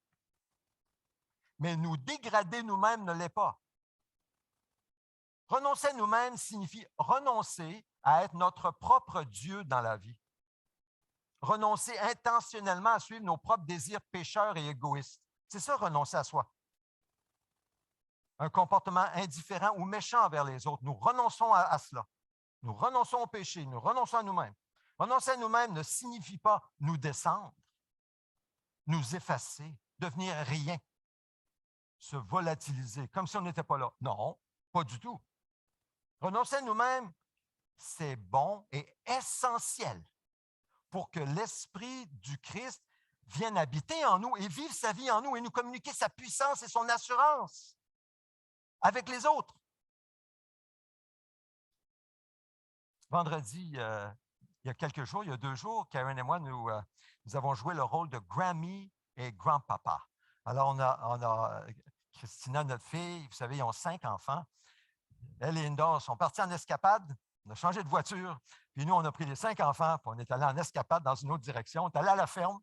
Mais nous dégrader nous-mêmes ne l'est pas. Renoncer à nous-mêmes signifie renoncer à être notre propre Dieu dans la vie. Renoncer intentionnellement à suivre nos propres désirs pécheurs et égoïstes. C'est ça, renoncer à soi. Un comportement indifférent ou méchant envers les autres. Nous renonçons à cela. Nous renonçons au péché, nous renonçons à nous-mêmes. Renoncer à nous-mêmes ne signifie pas nous descendre, nous effacer, devenir rien, se volatiliser, comme si on n'était pas là. Non, pas du tout. Renoncer à nous-mêmes, c'est bon et essentiel pour que l'Esprit du Christ vienne habiter en nous et vive sa vie en nous et nous communiquer sa puissance et son assurance avec les autres. Vendredi, il y a quelques jours, il y a 2 jours, Karen et moi, nous avons joué le rôle de Grammy et Grand-Papa. Alors, on a Christina, notre fille, vous savez, ils ont 5 enfants. Elle et Linda sont partis en escapade. On a changé de voiture. Puis nous, on a pris les 5 enfants, puis on est allé en escapade dans une autre direction. On est allé à la ferme.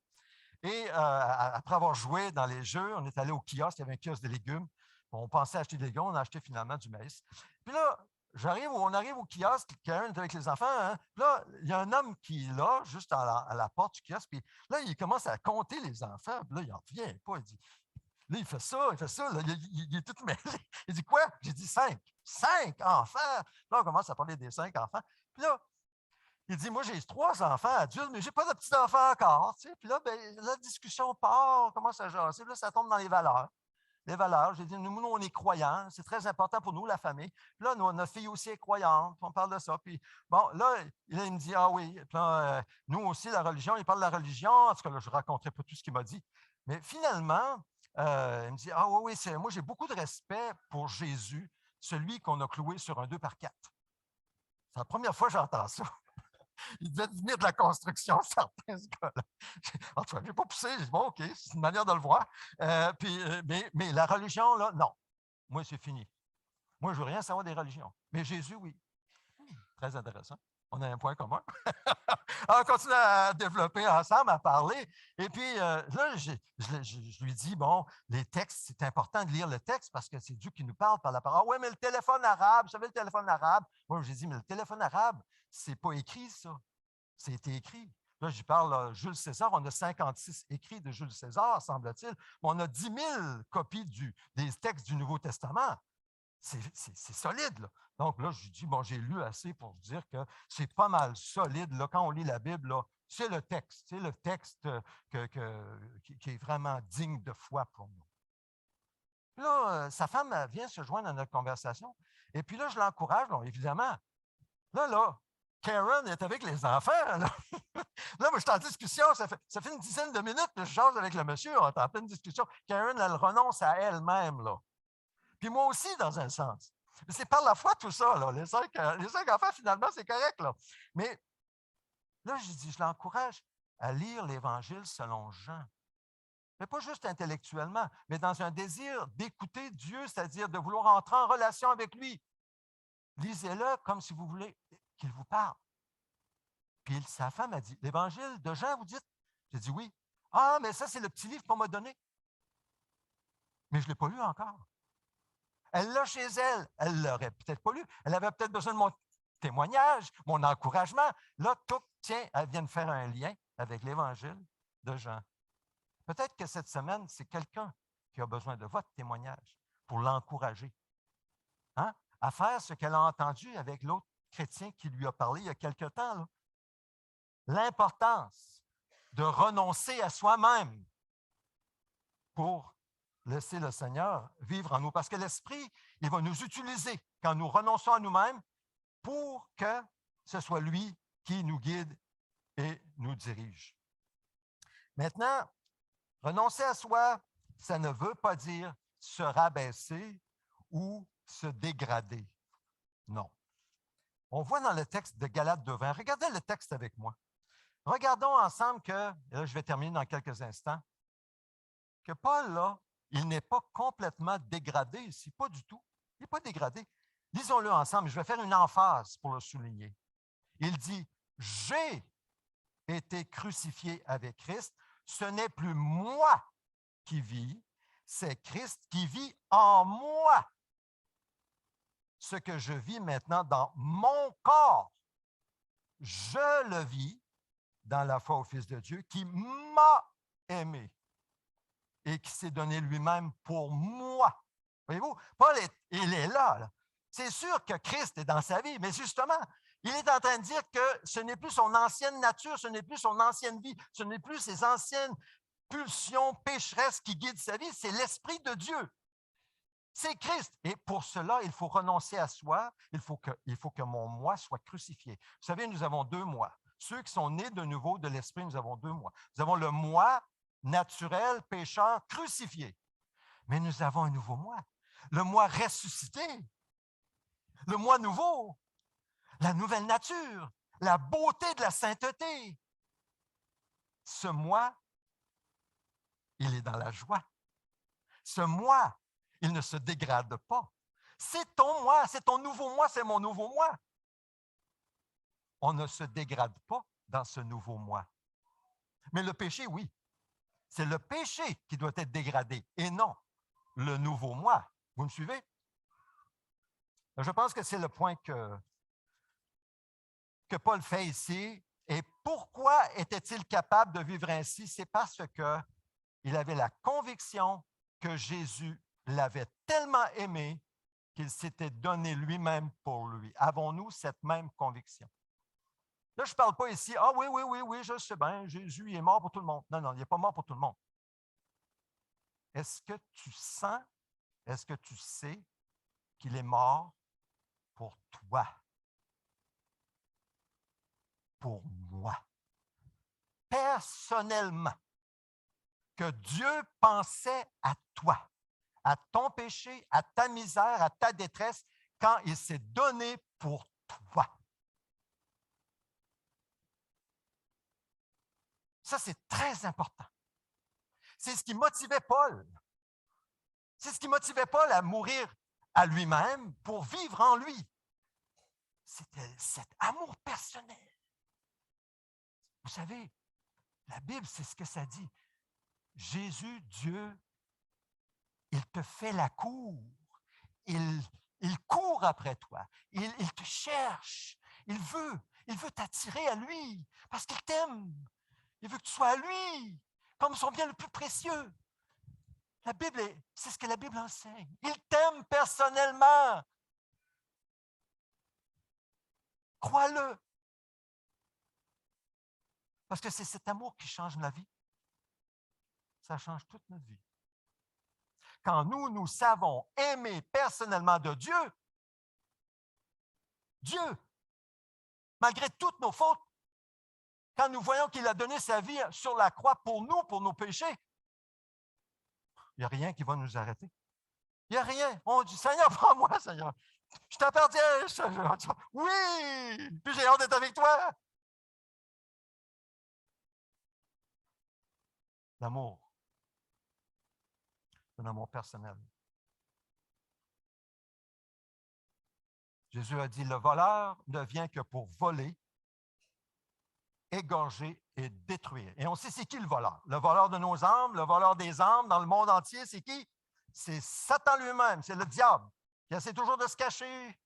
Et après avoir joué dans les jeux, on est allé au kiosque. Il y avait un kiosque de légumes. On pensait acheter des légumes. On a acheté finalement du maïs. Puis là, on arrive au kiosque. Karen est avec les enfants. Hein? Puis là, il y a un homme qui est là, juste à la porte du kiosque. Puis là, il commence à compter les enfants. Puis là, il n'en revient pas. Il dit, là, il fait ça. Là, il est tout mêlé. Il dit quoi? J'ai dit 5. 5 enfants. Là, on commence à parler des 5 enfants. Puis là, il dit, moi, j'ai 3 enfants adultes, mais je n'ai pas de petits-enfants encore. Tu sais. Puis là, ben, la discussion part, on commence à jaser. Puis là, ça tombe dans les valeurs. Les valeurs, j'ai dit, nous, on est croyants. C'est très important pour nous, la famille. Puis là, notre fille aussi est croyante. On parle de ça. Puis bon, là, il me dit, ah oui. Puis là, nous aussi, la religion, il parle de la religion. En tout cas, là, je ne raconterai pas tout ce qu'il m'a dit. Mais finalement, il me dit, ah oui, moi, j'ai beaucoup de respect pour Jésus, celui qu'on a cloué sur un 2x4. C'est la première fois que j'entends ça. Il devait venir de la construction, certains, ce gars-là. En tout cas, je n'ai pas poussé. J'ai dit, bon, OK, c'est une manière de le voir. Mais la religion, là, non. Moi, c'est fini. Moi, je ne veux rien savoir des religions. Mais Jésus, oui. Très intéressant. On a un point commun. On continue à développer ensemble, à parler. Et puis, là, je lui dis, bon, les textes, c'est important de lire le texte parce que c'est Dieu qui nous parle par la parole. Ah oui, mais le téléphone arabe, vous savez, le téléphone arabe. Moi, j'ai dit, mais le téléphone arabe, c'est pas écrit, ça. C'était écrit. Là, j'y parle, Jules César, on a 56 écrits de Jules César, semble-t-il. On a 10 000 copies des textes du Nouveau Testament. C'est solide, là. Donc là, je dis, bon, j'ai lu assez pour dire que c'est pas mal solide. Là, quand on lit la Bible, c'est le texte. C'est le texte qui est vraiment digne de foi pour nous. Puis là, sa femme vient se joindre à notre conversation. Et puis là, je l'encourage, évidemment. Là, Karen est avec les enfants. Là, moi, je suis en discussion. Ça fait une dizaine de minutes que je jase avec le monsieur. On est en pleine discussion. Karen, elle renonce à elle-même, là. Puis moi aussi, dans un sens. C'est par la foi tout ça, là. Les 5 enfants, finalement, c'est correct, là. Mais là, je l'encourage à lire l'Évangile selon Jean. Mais pas juste intellectuellement, mais dans un désir d'écouter Dieu, c'est-à-dire de vouloir entrer en relation avec lui. Lisez-le comme si vous voulez qu'il vous parle. Puis sa femme a dit, l'Évangile de Jean, vous dites? J'ai dit oui. Ah, mais ça, c'est le petit livre qu'on m'a donné. Mais je ne l'ai pas lu encore. Elle l'a chez elle. Elle ne l'aurait peut-être pas lu. Elle avait peut-être besoin de mon témoignage, mon encouragement. Là, tiens, elle vient de faire un lien avec l'Évangile de Jean. Peut-être que cette semaine, c'est quelqu'un qui a besoin de votre témoignage pour l'encourager. Hein? À faire ce qu'elle a entendu avec l'autre chrétien qui lui a parlé il y a quelque temps. Là. l'importance de renoncer à soi-même pour laisser le Seigneur vivre en nous. Parce que l'Esprit, il va nous utiliser quand nous renonçons à nous-mêmes pour que ce soit lui qui nous guide et nous dirige. Maintenant, renoncer à soi, ça ne veut pas dire se rabaisser ou se dégrader. Non. On voit dans le texte de Galates 2:20, regardez le texte avec moi. Regardons ensemble que, et là je vais terminer dans quelques instants, que Paul, là, il n'est pas complètement dégradé ici, pas du tout. Il n'est pas dégradé. Lisons-le ensemble, je vais faire une emphase pour le souligner. Il dit, j'ai été crucifié avec Christ, ce n'est plus moi qui vis, c'est Christ qui vit en moi. Ce que je vis maintenant dans mon corps, je le vis dans la foi au Fils de Dieu qui m'a aimé et qui s'est donné lui-même pour moi. Voyez-vous, Paul, il est là. C'est sûr que Christ est dans sa vie, mais justement, il est en train de dire que ce n'est plus son ancienne nature, ce n'est plus son ancienne vie, ce n'est plus ses anciennes pulsions pécheresses qui guident sa vie, c'est l'Esprit de Dieu. C'est Christ. Et pour cela, il faut renoncer à soi, il faut que mon moi soit crucifié. Vous savez, nous avons deux moi. Ceux qui sont nés de nouveau de l'Esprit, nous avons deux moi. Nous avons le moi naturel, pécheur, crucifié. Mais nous avons un nouveau moi. Le moi ressuscité. Le moi nouveau. La nouvelle nature. La beauté de la sainteté. Ce moi, il est dans la joie. Ce moi, il ne se dégrade pas. C'est ton moi, c'est ton nouveau moi, c'est mon nouveau moi. On ne se dégrade pas dans ce nouveau moi. Mais le péché, oui. C'est le péché qui doit être dégradé et non le nouveau moi. Vous me suivez? Je pense que c'est le point que Paul fait ici. Et pourquoi était-il capable de vivre ainsi? C'est parce qu'il avait la conviction que Jésus l'avait tellement aimé qu'il s'était donné lui-même pour lui. Avons-nous cette même conviction? Là, je ne parle pas ici, ah oui, oui, oui, oui, je sais bien, Jésus il est mort pour tout le monde. Non, non, il n'est pas mort pour tout le monde. Est-ce que tu sens, est-ce que tu sais qu'il est mort pour toi? Pour moi. Personnellement, que Dieu pensait à toi, à ton péché, à ta misère, à ta détresse, quand il s'est donné pour toi. Ça, c'est très important. C'est ce qui motivait Paul. C'est ce qui motivait Paul à mourir à lui-même pour vivre en lui. C'était cet amour personnel. Vous savez, la Bible, c'est ce que ça dit. Jésus, Dieu, il te fait la cour. Il court après toi. Il te cherche. Il veut t'attirer à lui parce qu'il t'aime. Il veut que tu sois à lui comme son bien le plus précieux. La Bible, c'est ce que la Bible enseigne. Il t'aime personnellement. Crois-le. Parce que c'est cet amour qui change ma vie. Ça change toute notre vie. Quand nous savons aimer personnellement de Dieu, malgré toutes nos fautes, quand nous voyons qu'il a donné sa vie sur la croix pour nous, pour nos péchés, il n'y a rien qui va nous arrêter. Il n'y a rien. On dit, Seigneur, prends-moi, Seigneur. Je t'appartiens, Seigneur. Oui! Puis j'ai hâte d'être avec toi. L'amour. C'est un amour personnel. Jésus a dit, le voleur ne vient que pour voler, égorger et détruire. Et on sait c'est qui le voleur. Le voleur de nos âmes, le voleur des âmes dans le monde entier, c'est qui? C'est Satan lui-même, c'est le diable qui essaie toujours de se cacher.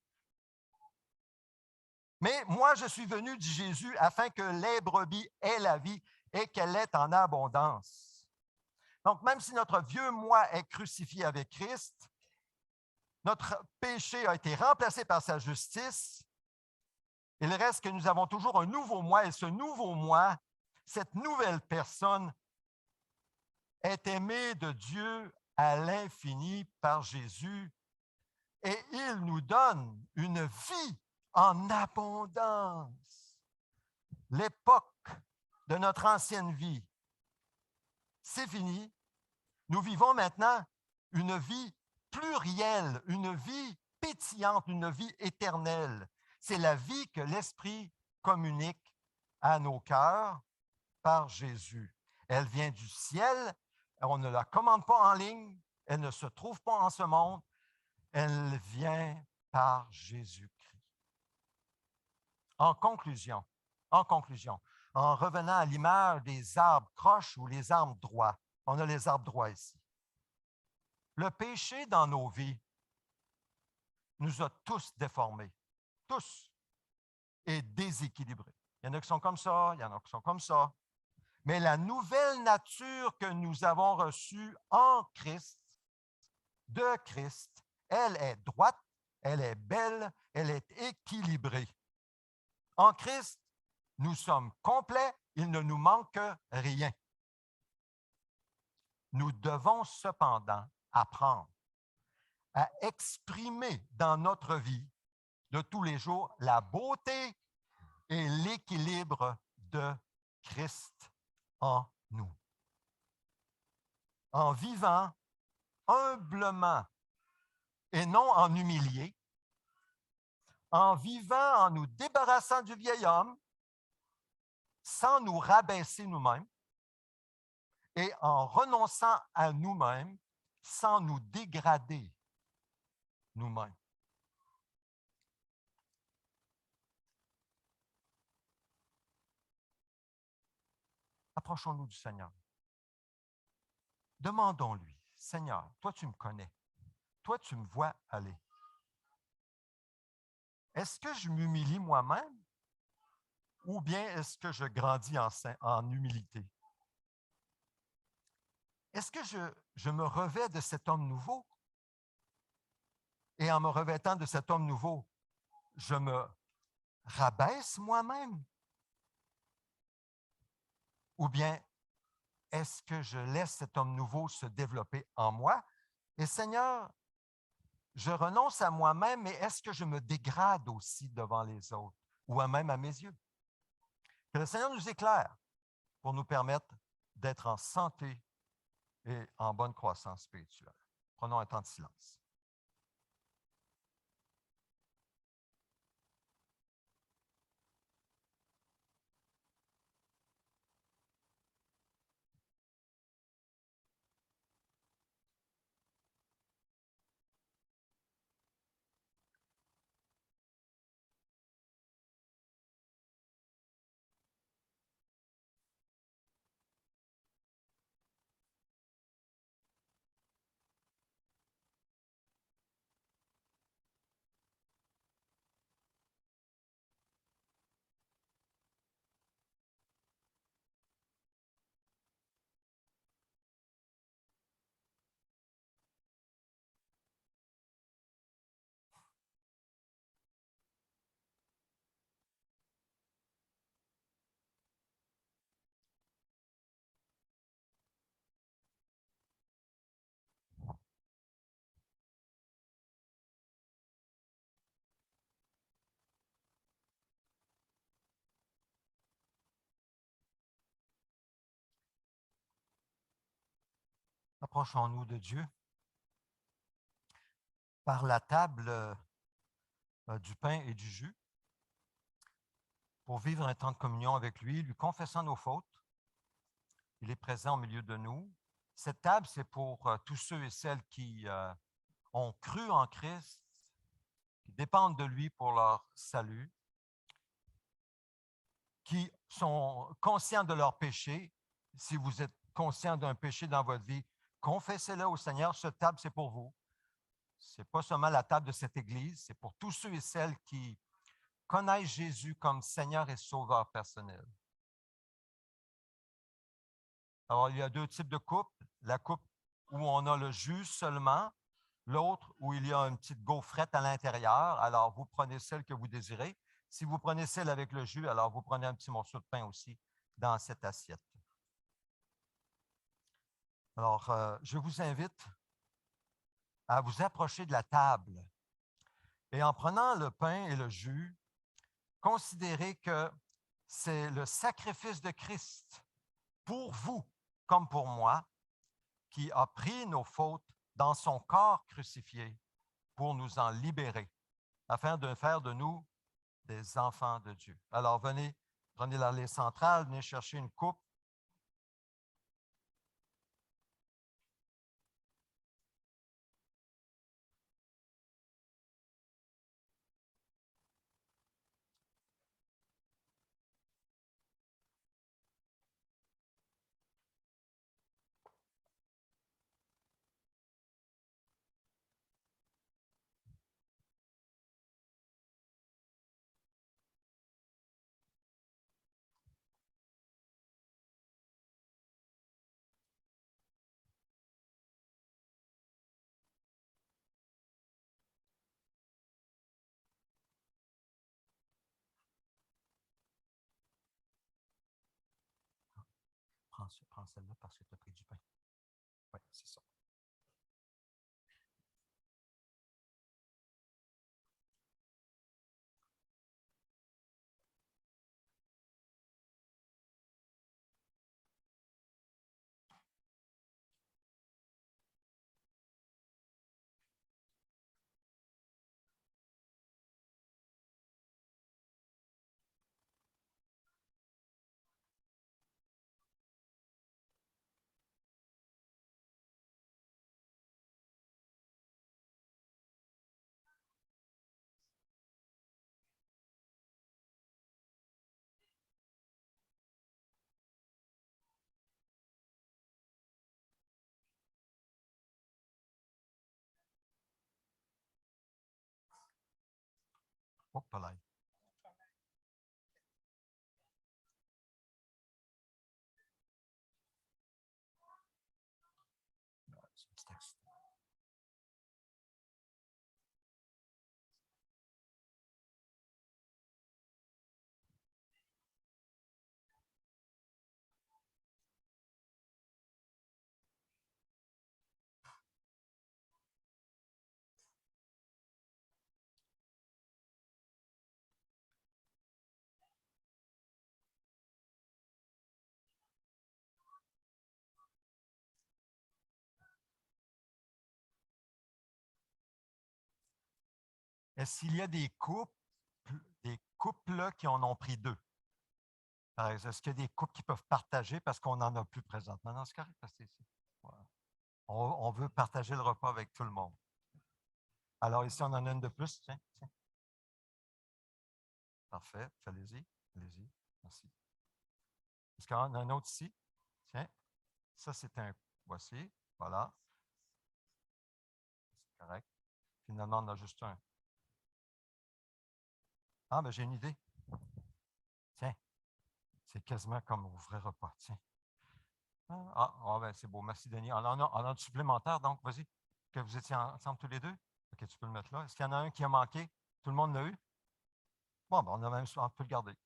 Mais moi, je suis venu, dit Jésus, afin que les brebis aient la vie et qu'elle est en abondance. Donc, même si notre vieux moi est crucifié avec Christ, notre péché a été remplacé par sa justice, Il reste que nous avons toujours un nouveau moi et ce nouveau moi, cette nouvelle personne est aimée de Dieu à l'infini par Jésus et il nous donne une vie en abondance. L'époque de notre ancienne vie, c'est fini. Nous vivons maintenant une vie plurielle, une vie pétillante, une vie éternelle. C'est la vie que l'Esprit communique à nos cœurs par Jésus. Elle vient du ciel, on ne la commande pas en ligne, elle ne se trouve pas en ce monde, elle vient par Jésus-Christ. En conclusion, en revenant à l'image des arbres croches ou les arbres droits, on a les arbres droits ici. Le péché dans nos vies nous a tous déformés, tous, et déséquilibrés. Il y en a qui sont comme ça, il y en a qui sont comme ça. Mais la nouvelle nature que nous avons reçue en Christ, de Christ, elle est droite, elle est belle, elle est équilibrée. En Christ, nous sommes complets, il ne nous manque rien. Nous devons cependant apprendre à exprimer dans notre vie de tous les jours la beauté et l'équilibre de Christ en nous. En vivant humblement et non en humilié, en vivant en nous débarrassant du vieil homme, sans nous rabaisser nous-mêmes, et en renonçant à nous-mêmes, sans nous dégrader nous-mêmes. Approchons-nous du Seigneur. Demandons-lui, Seigneur, toi tu me connais, toi tu me vois aller. Est-ce que je m'humilie moi-même ou bien est-ce que je grandis en humilité? Est-ce que je me revêts de cet homme nouveau? Et en me revêtant de cet homme nouveau, je me rabaisse moi-même? Ou bien est-ce que je laisse cet homme nouveau se développer en moi? Et Seigneur, je renonce à moi-même, mais est-ce que je me dégrade aussi devant les autres ou même à mes yeux? Que le Seigneur nous éclaire pour nous permettre d'être en santé et en bonne croissance spirituelle. Prenons un temps de silence. Approchons-nous de Dieu par la table du pain et du jus pour vivre un temps de communion avec lui, lui confessant nos fautes. Il est présent au milieu de nous. Cette table, c'est pour tous ceux et celles qui ont cru en Christ, qui dépendent de lui pour leur salut, qui sont conscients de leur péché. Si vous êtes conscient d'un péché dans votre vie, confessez-le au Seigneur. Cette table, c'est pour vous. Ce n'est pas seulement la table de cette Église, c'est pour tous ceux et celles qui connaissent Jésus comme Seigneur et Sauveur personnel. Alors, il y a deux types de coupes. La coupe où on a le jus seulement, l'autre où il y a une petite gaufrette à l'intérieur. Alors, vous prenez celle que vous désirez. Si vous prenez celle avec le jus, alors vous prenez un petit morceau de pain aussi dans cette assiette. Alors, je vous invite à vous approcher de la table et en prenant le pain et le jus, considérez que c'est le sacrifice de Christ pour vous comme pour moi qui a pris nos fautes dans son corps crucifié pour nous en libérer, afin de faire de nous des enfants de Dieu. Alors venez, prenez l'allée centrale, venez chercher une coupe. Prends celle-là parce que tu as pris du pain. Oui, c'est ça. Oh, pas l'ail. C'est un petit accident. Est-ce qu'il y a des couples qui en ont pris deux? Par exemple, est-ce qu'il y a des couples qui peuvent partager parce qu'on n'en a plus présentement? Non, c'est correct parce que voilà. On veut partager le repas avec tout le monde. Alors ici, on en a une de plus. Tiens, tiens. Parfait. Allez-y. Allez-y. Merci. Est-ce qu'il y en a un autre ici? Tiens. Ça, c'est un. Voici. Voilà. C'est correct. Finalement, on a juste un. Ah, mais j'ai une idée. Tiens. C'est quasiment comme au vrai repas. Tiens. Ben, c'est beau. Merci, Denis. On en a un supplémentaire, donc, vas-y. Que vous étiez ensemble tous les deux? OK, tu peux le mettre là. Est-ce qu'il y en a un qui a manqué? Tout le monde l'a eu? Bon, ben, on peut le garder.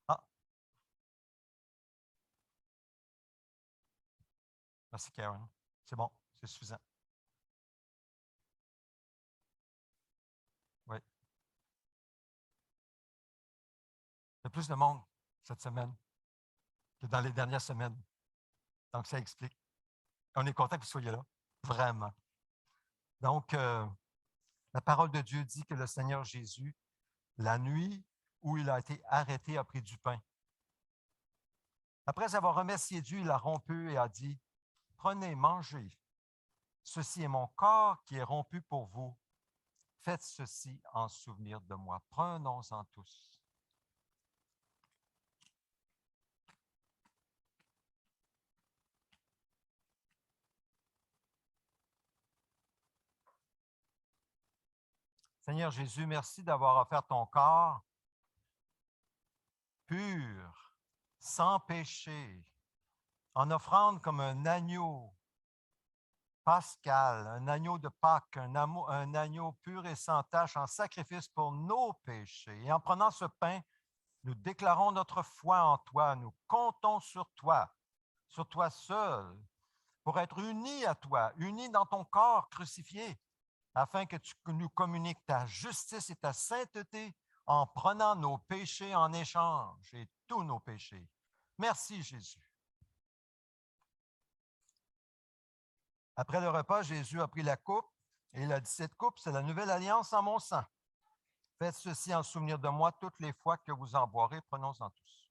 Ah, merci, Karen. C'est bon, c'est suffisant. Oui. Il y a plus de monde cette semaine que dans les dernières semaines. Donc, ça explique. On est content que vous soyez là. Vraiment. Donc, la parole de Dieu dit que le Seigneur Jésus, la nuit où il a été arrêté, a pris du pain. Après avoir remercié Dieu, il a rompu et a dit, prenez, mangez. Ceci est mon corps qui est rompu pour vous. Faites ceci en souvenir de moi. Prenons-en tous. Seigneur Jésus, merci d'avoir offert ton corps pur, sans péché, en offrande comme un agneau pascal, un agneau de Pâques, un agneau pur et sans tache en sacrifice pour nos péchés. Et en prenant ce pain, nous déclarons notre foi en toi, nous comptons sur toi seul, pour être unis à toi, unis dans ton corps crucifié, afin que tu nous communiques ta justice et ta sainteté en prenant nos péchés en échange et tous nos péchés. Merci Jésus. Après le repas, Jésus a pris la coupe et il a dit, cette coupe, c'est la nouvelle alliance en mon sang. Faites ceci en souvenir de moi toutes les fois que vous en boirez. Prenons-en tous.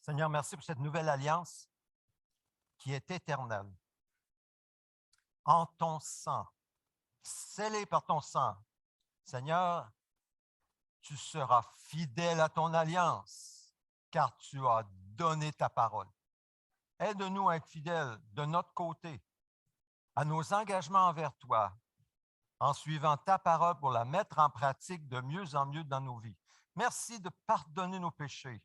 Seigneur, merci pour cette nouvelle alliance qui est éternelle. En ton sang, scellée par ton sang. Seigneur, tu seras fidèle à ton alliance, car tu as donné ta parole. Aide-nous à être fidèles de notre côté à nos engagements envers toi, en suivant ta parole pour la mettre en pratique de mieux en mieux dans nos vies. Merci de pardonner nos péchés.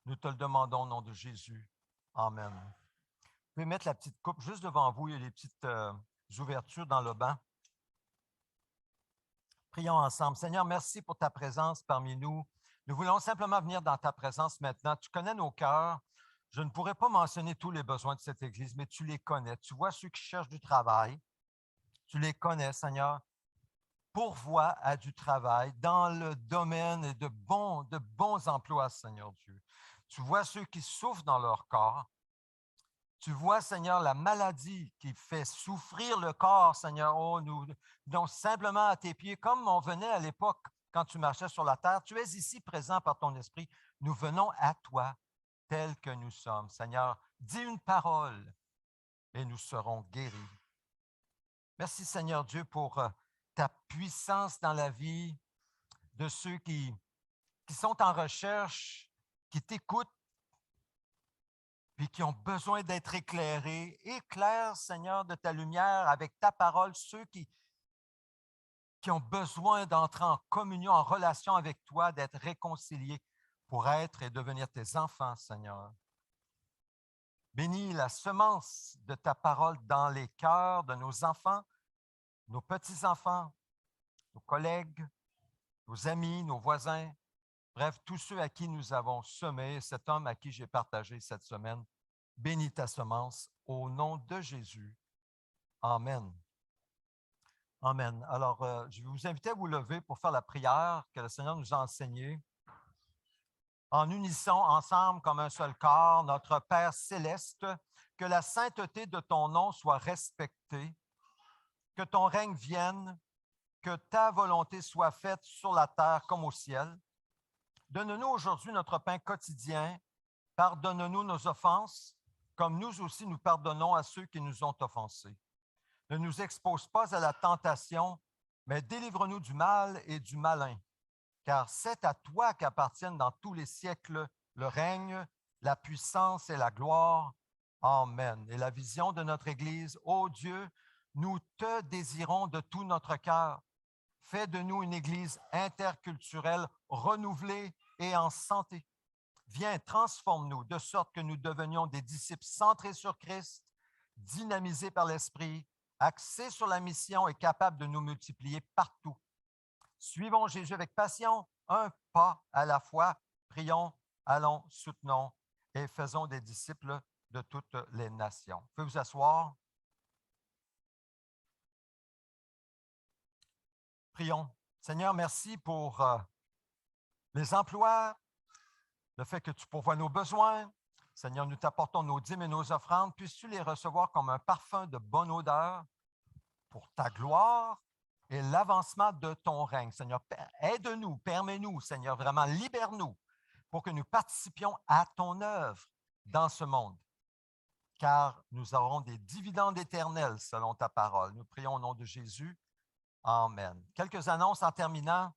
Nous te le demandons au nom de Jésus. Amen. Vous pouvez mettre la petite coupe juste devant vous. Il y a les petites ouvertures dans le banc. Prions ensemble. Seigneur, merci pour ta présence parmi nous. Nous voulons simplement venir dans ta présence maintenant. Tu connais nos cœurs. Je ne pourrais pas mentionner tous les besoins de cette Église, mais tu les connais. Tu vois ceux qui cherchent du travail. Tu les connais, Seigneur. Pourvois à du travail dans le domaine de bons emplois, Seigneur Dieu. Tu vois ceux qui souffrent dans leur corps. Tu vois, Seigneur, la maladie qui fait souffrir le corps, Seigneur. Oh, nous venons simplement à tes pieds, comme on venait à l'époque quand tu marchais sur la terre. Tu es ici présent par ton esprit. Nous venons à toi tels que nous sommes. Seigneur, dis une parole et nous serons guéris. Merci, Seigneur Dieu, pour ta puissance dans la vie de ceux qui sont en recherche, qui t'écoutent, puis qui ont besoin d'être éclairés. Éclaire, Seigneur, de ta lumière avec ta parole, ceux qui ont besoin d'entrer en communion, en relation avec toi, d'être réconciliés pour être et devenir tes enfants, Seigneur. Bénis la semence de ta parole dans les cœurs de nos enfants, nos petits-enfants, nos collègues, nos amis, nos voisins, bref, tous ceux à qui nous avons semé, cet homme à qui j'ai partagé cette semaine. Bénis ta semence au nom de Jésus. Amen. Amen. Alors, je vais vous inviter à vous lever pour faire la prière que le Seigneur nous a enseignée. En unissant ensemble comme un seul corps, notre Père céleste, que la sainteté de ton nom soit respectée, que ton règne vienne, que ta volonté soit faite sur la terre comme au ciel. Donne-nous aujourd'hui notre pain quotidien. Pardonne-nous nos offenses, comme nous aussi nous pardonnons à ceux qui nous ont offensés. Ne nous expose pas à la tentation, mais délivre-nous du mal et du malin, car c'est à toi qu'appartiennent dans tous les siècles le règne, la puissance et la gloire. Amen. Et la vision de notre Église, ô Dieu, nous te désirons de tout notre cœur. Fais de nous une Église interculturelle, renouvelée et en santé. Viens, transforme-nous de sorte que nous devenions des disciples centrés sur Christ, dynamisés par l'Esprit, axés sur la mission et capables de nous multiplier partout. Suivons Jésus avec passion, un pas à la fois. Prions, allons, soutenons et faisons des disciples de toutes les nations. Vous pouvez vous asseoir. Prions. Seigneur, merci pour les emplois, le fait que tu pourvoies nos besoins. Seigneur, nous t'apportons nos dîmes et nos offrandes. Puisses-tu les recevoir comme un parfum de bonne odeur pour ta gloire et l'avancement de ton règne. Seigneur, aide-nous, permets-nous, Seigneur, vraiment, libère-nous pour que nous participions à ton œuvre dans ce monde, car nous aurons des dividendes éternels selon ta parole. Nous prions au nom de Jésus. Amen. Quelques annonces en terminant.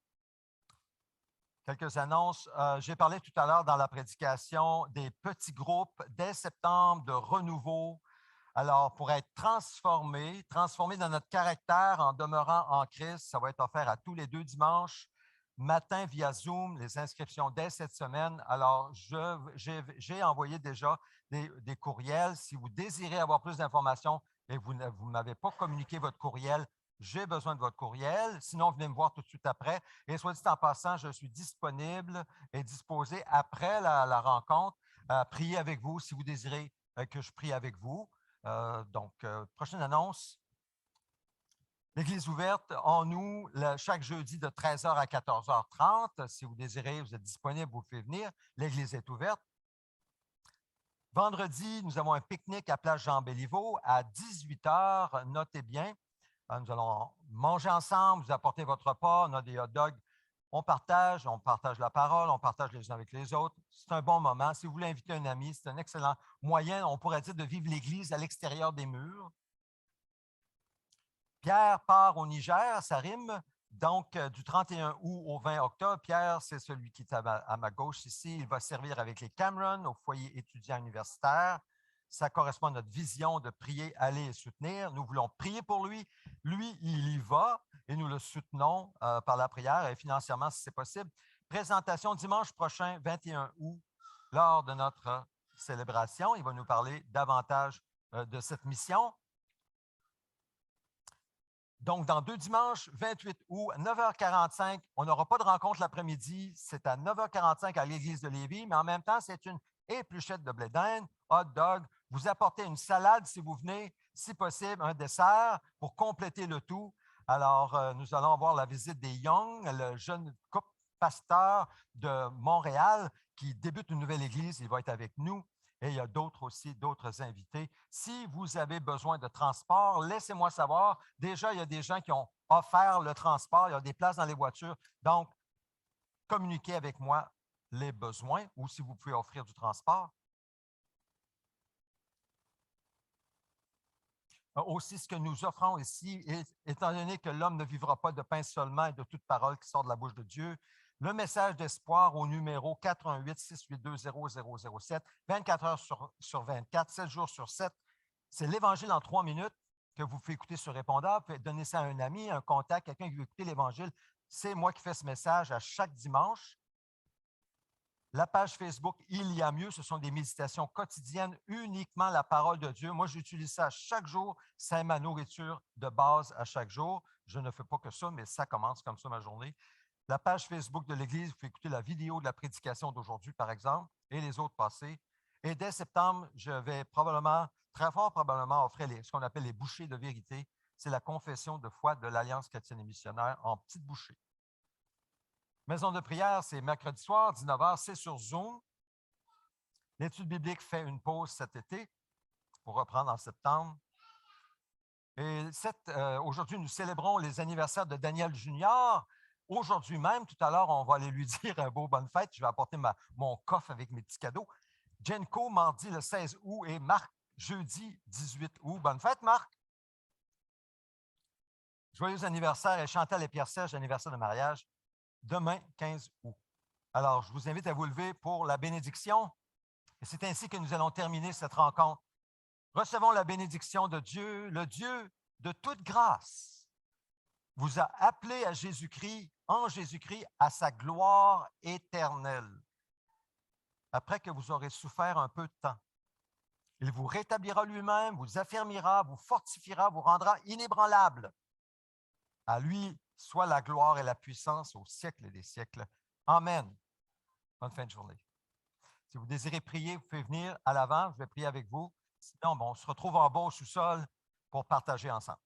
Quelques annonces. J'ai parlé tout à l'heure dans la prédication des petits groupes dès septembre de renouveau. Alors, pour être transformé dans notre caractère en demeurant en Christ, ça va être offert à tous les 2 dimanches. matin via Zoom, les inscriptions dès cette semaine. Alors, j'ai envoyé déjà des courriels. Si vous désirez avoir plus d'informations et vous ne m'avez pas communiqué votre courriel, j'ai besoin de votre courriel. Sinon, venez me voir tout de suite après. Et soit dit en passant, je suis disponible et disposé après la rencontre à prier avec vous si vous désirez que je prie avec vous. Prochaine annonce. L'Église ouverte en nous chaque jeudi de 13h à 14h30. Si vous désirez, vous êtes disponible, vous pouvez venir. L'Église est ouverte. Vendredi, nous avons un pique-nique à Place Jean-Béliveau à 18h. Notez bien, nous allons manger ensemble, vous apportez votre repas, on a des hot dogs. On partage la parole, on partage les uns avec les autres. C'est un bon moment. Si vous voulez inviter un ami, c'est un excellent moyen, on pourrait dire, de vivre l'Église à l'extérieur des murs. Pierre part au Niger, ça rime. Donc, du 31 août au 20 octobre, Pierre, c'est celui qui est à ma gauche ici. Il va servir avec les Cameron au foyer étudiant universitaire. Ça correspond à notre vision de prier, aller et soutenir. Nous voulons prier pour lui. Lui, il y va et nous le soutenons par la prière et financièrement si c'est possible. Présentation dimanche prochain, 21 août, lors de notre célébration. Il va nous parler davantage de cette mission. Donc, dans 2 dimanches, 28 août, 9h45, on n'aura pas de rencontre l'après-midi. C'est à 9h45 à l'Église de Lévis, mais en même temps, c'est une épluchette de blé d'Inde, hot dog. Vous apportez une salade si vous venez, si possible, un dessert pour compléter le tout. Alors, nous allons avoir la visite des Young, le jeune couple pasteur de Montréal qui débute une nouvelle église. Il va être avec nous. Et il y a d'autres invités. Si vous avez besoin de transport, laissez-moi savoir. Déjà, il y a des gens qui ont offert le transport. Il y a des places dans les voitures. Donc, communiquez avec moi les besoins ou si vous pouvez offrir du transport. Aussi, ce que nous offrons ici, étant donné que l'homme ne vivra pas de pain seulement et de toute parole qui sort de la bouche de Dieu, le message d'espoir au numéro 418-682-0007, 24 heures sur 24, 7 jours sur 7. C'est l'Évangile en 3 minutes que vous pouvez écouter sur répondeur. Vous pouvez donner ça à un ami, un contact, quelqu'un qui veut écouter l'Évangile. C'est moi qui fais ce message à chaque dimanche. La page Facebook Il y a mieux, ce sont des méditations quotidiennes, uniquement la parole de Dieu. Moi, j'utilise ça chaque jour. C'est ma nourriture de base à chaque jour. Je ne fais pas que ça, mais ça commence comme ça ma journée. La page Facebook de l'Église, vous pouvez écouter la vidéo de la prédication d'aujourd'hui, par exemple, et les autres passés. Et dès septembre, je vais très fort probablement, offrir ce qu'on appelle les bouchées de vérité. C'est la confession de foi de l'Alliance chrétienne et missionnaire en petites bouchées. Maison de prière, c'est mercredi soir, 19h, c'est sur Zoom. L'étude biblique fait une pause cet été pour reprendre en septembre. Et aujourd'hui, nous célébrons les anniversaires de Daniel Junior. Aujourd'hui même, tout à l'heure, on va aller lui dire un beau bonne fête. Je vais apporter mon coffre avec mes petits cadeaux. Jenko, mardi le 16 août et Marc, jeudi 18 août. Bonne fête, Marc! Joyeux anniversaire et Chantal et Pierre-Serge, anniversaire de mariage. Demain, 15 août. Alors, je vous invite à vous lever pour la bénédiction. Et c'est ainsi que nous allons terminer cette rencontre. Recevons la bénédiction de Dieu, le Dieu de toute grâce, vous a appelé à Jésus-Christ, en Jésus-Christ, à sa gloire éternelle. Après que vous aurez souffert un peu de temps, il vous rétablira lui-même, vous affermira, vous fortifiera, vous rendra inébranlable. À lui soit la gloire et la puissance au siècle des siècles. Amen. Bonne fin de journée. Si vous désirez prier, vous pouvez venir à l'avant, je vais prier avec vous. Sinon, on se retrouve en bas au sous-sol pour partager ensemble.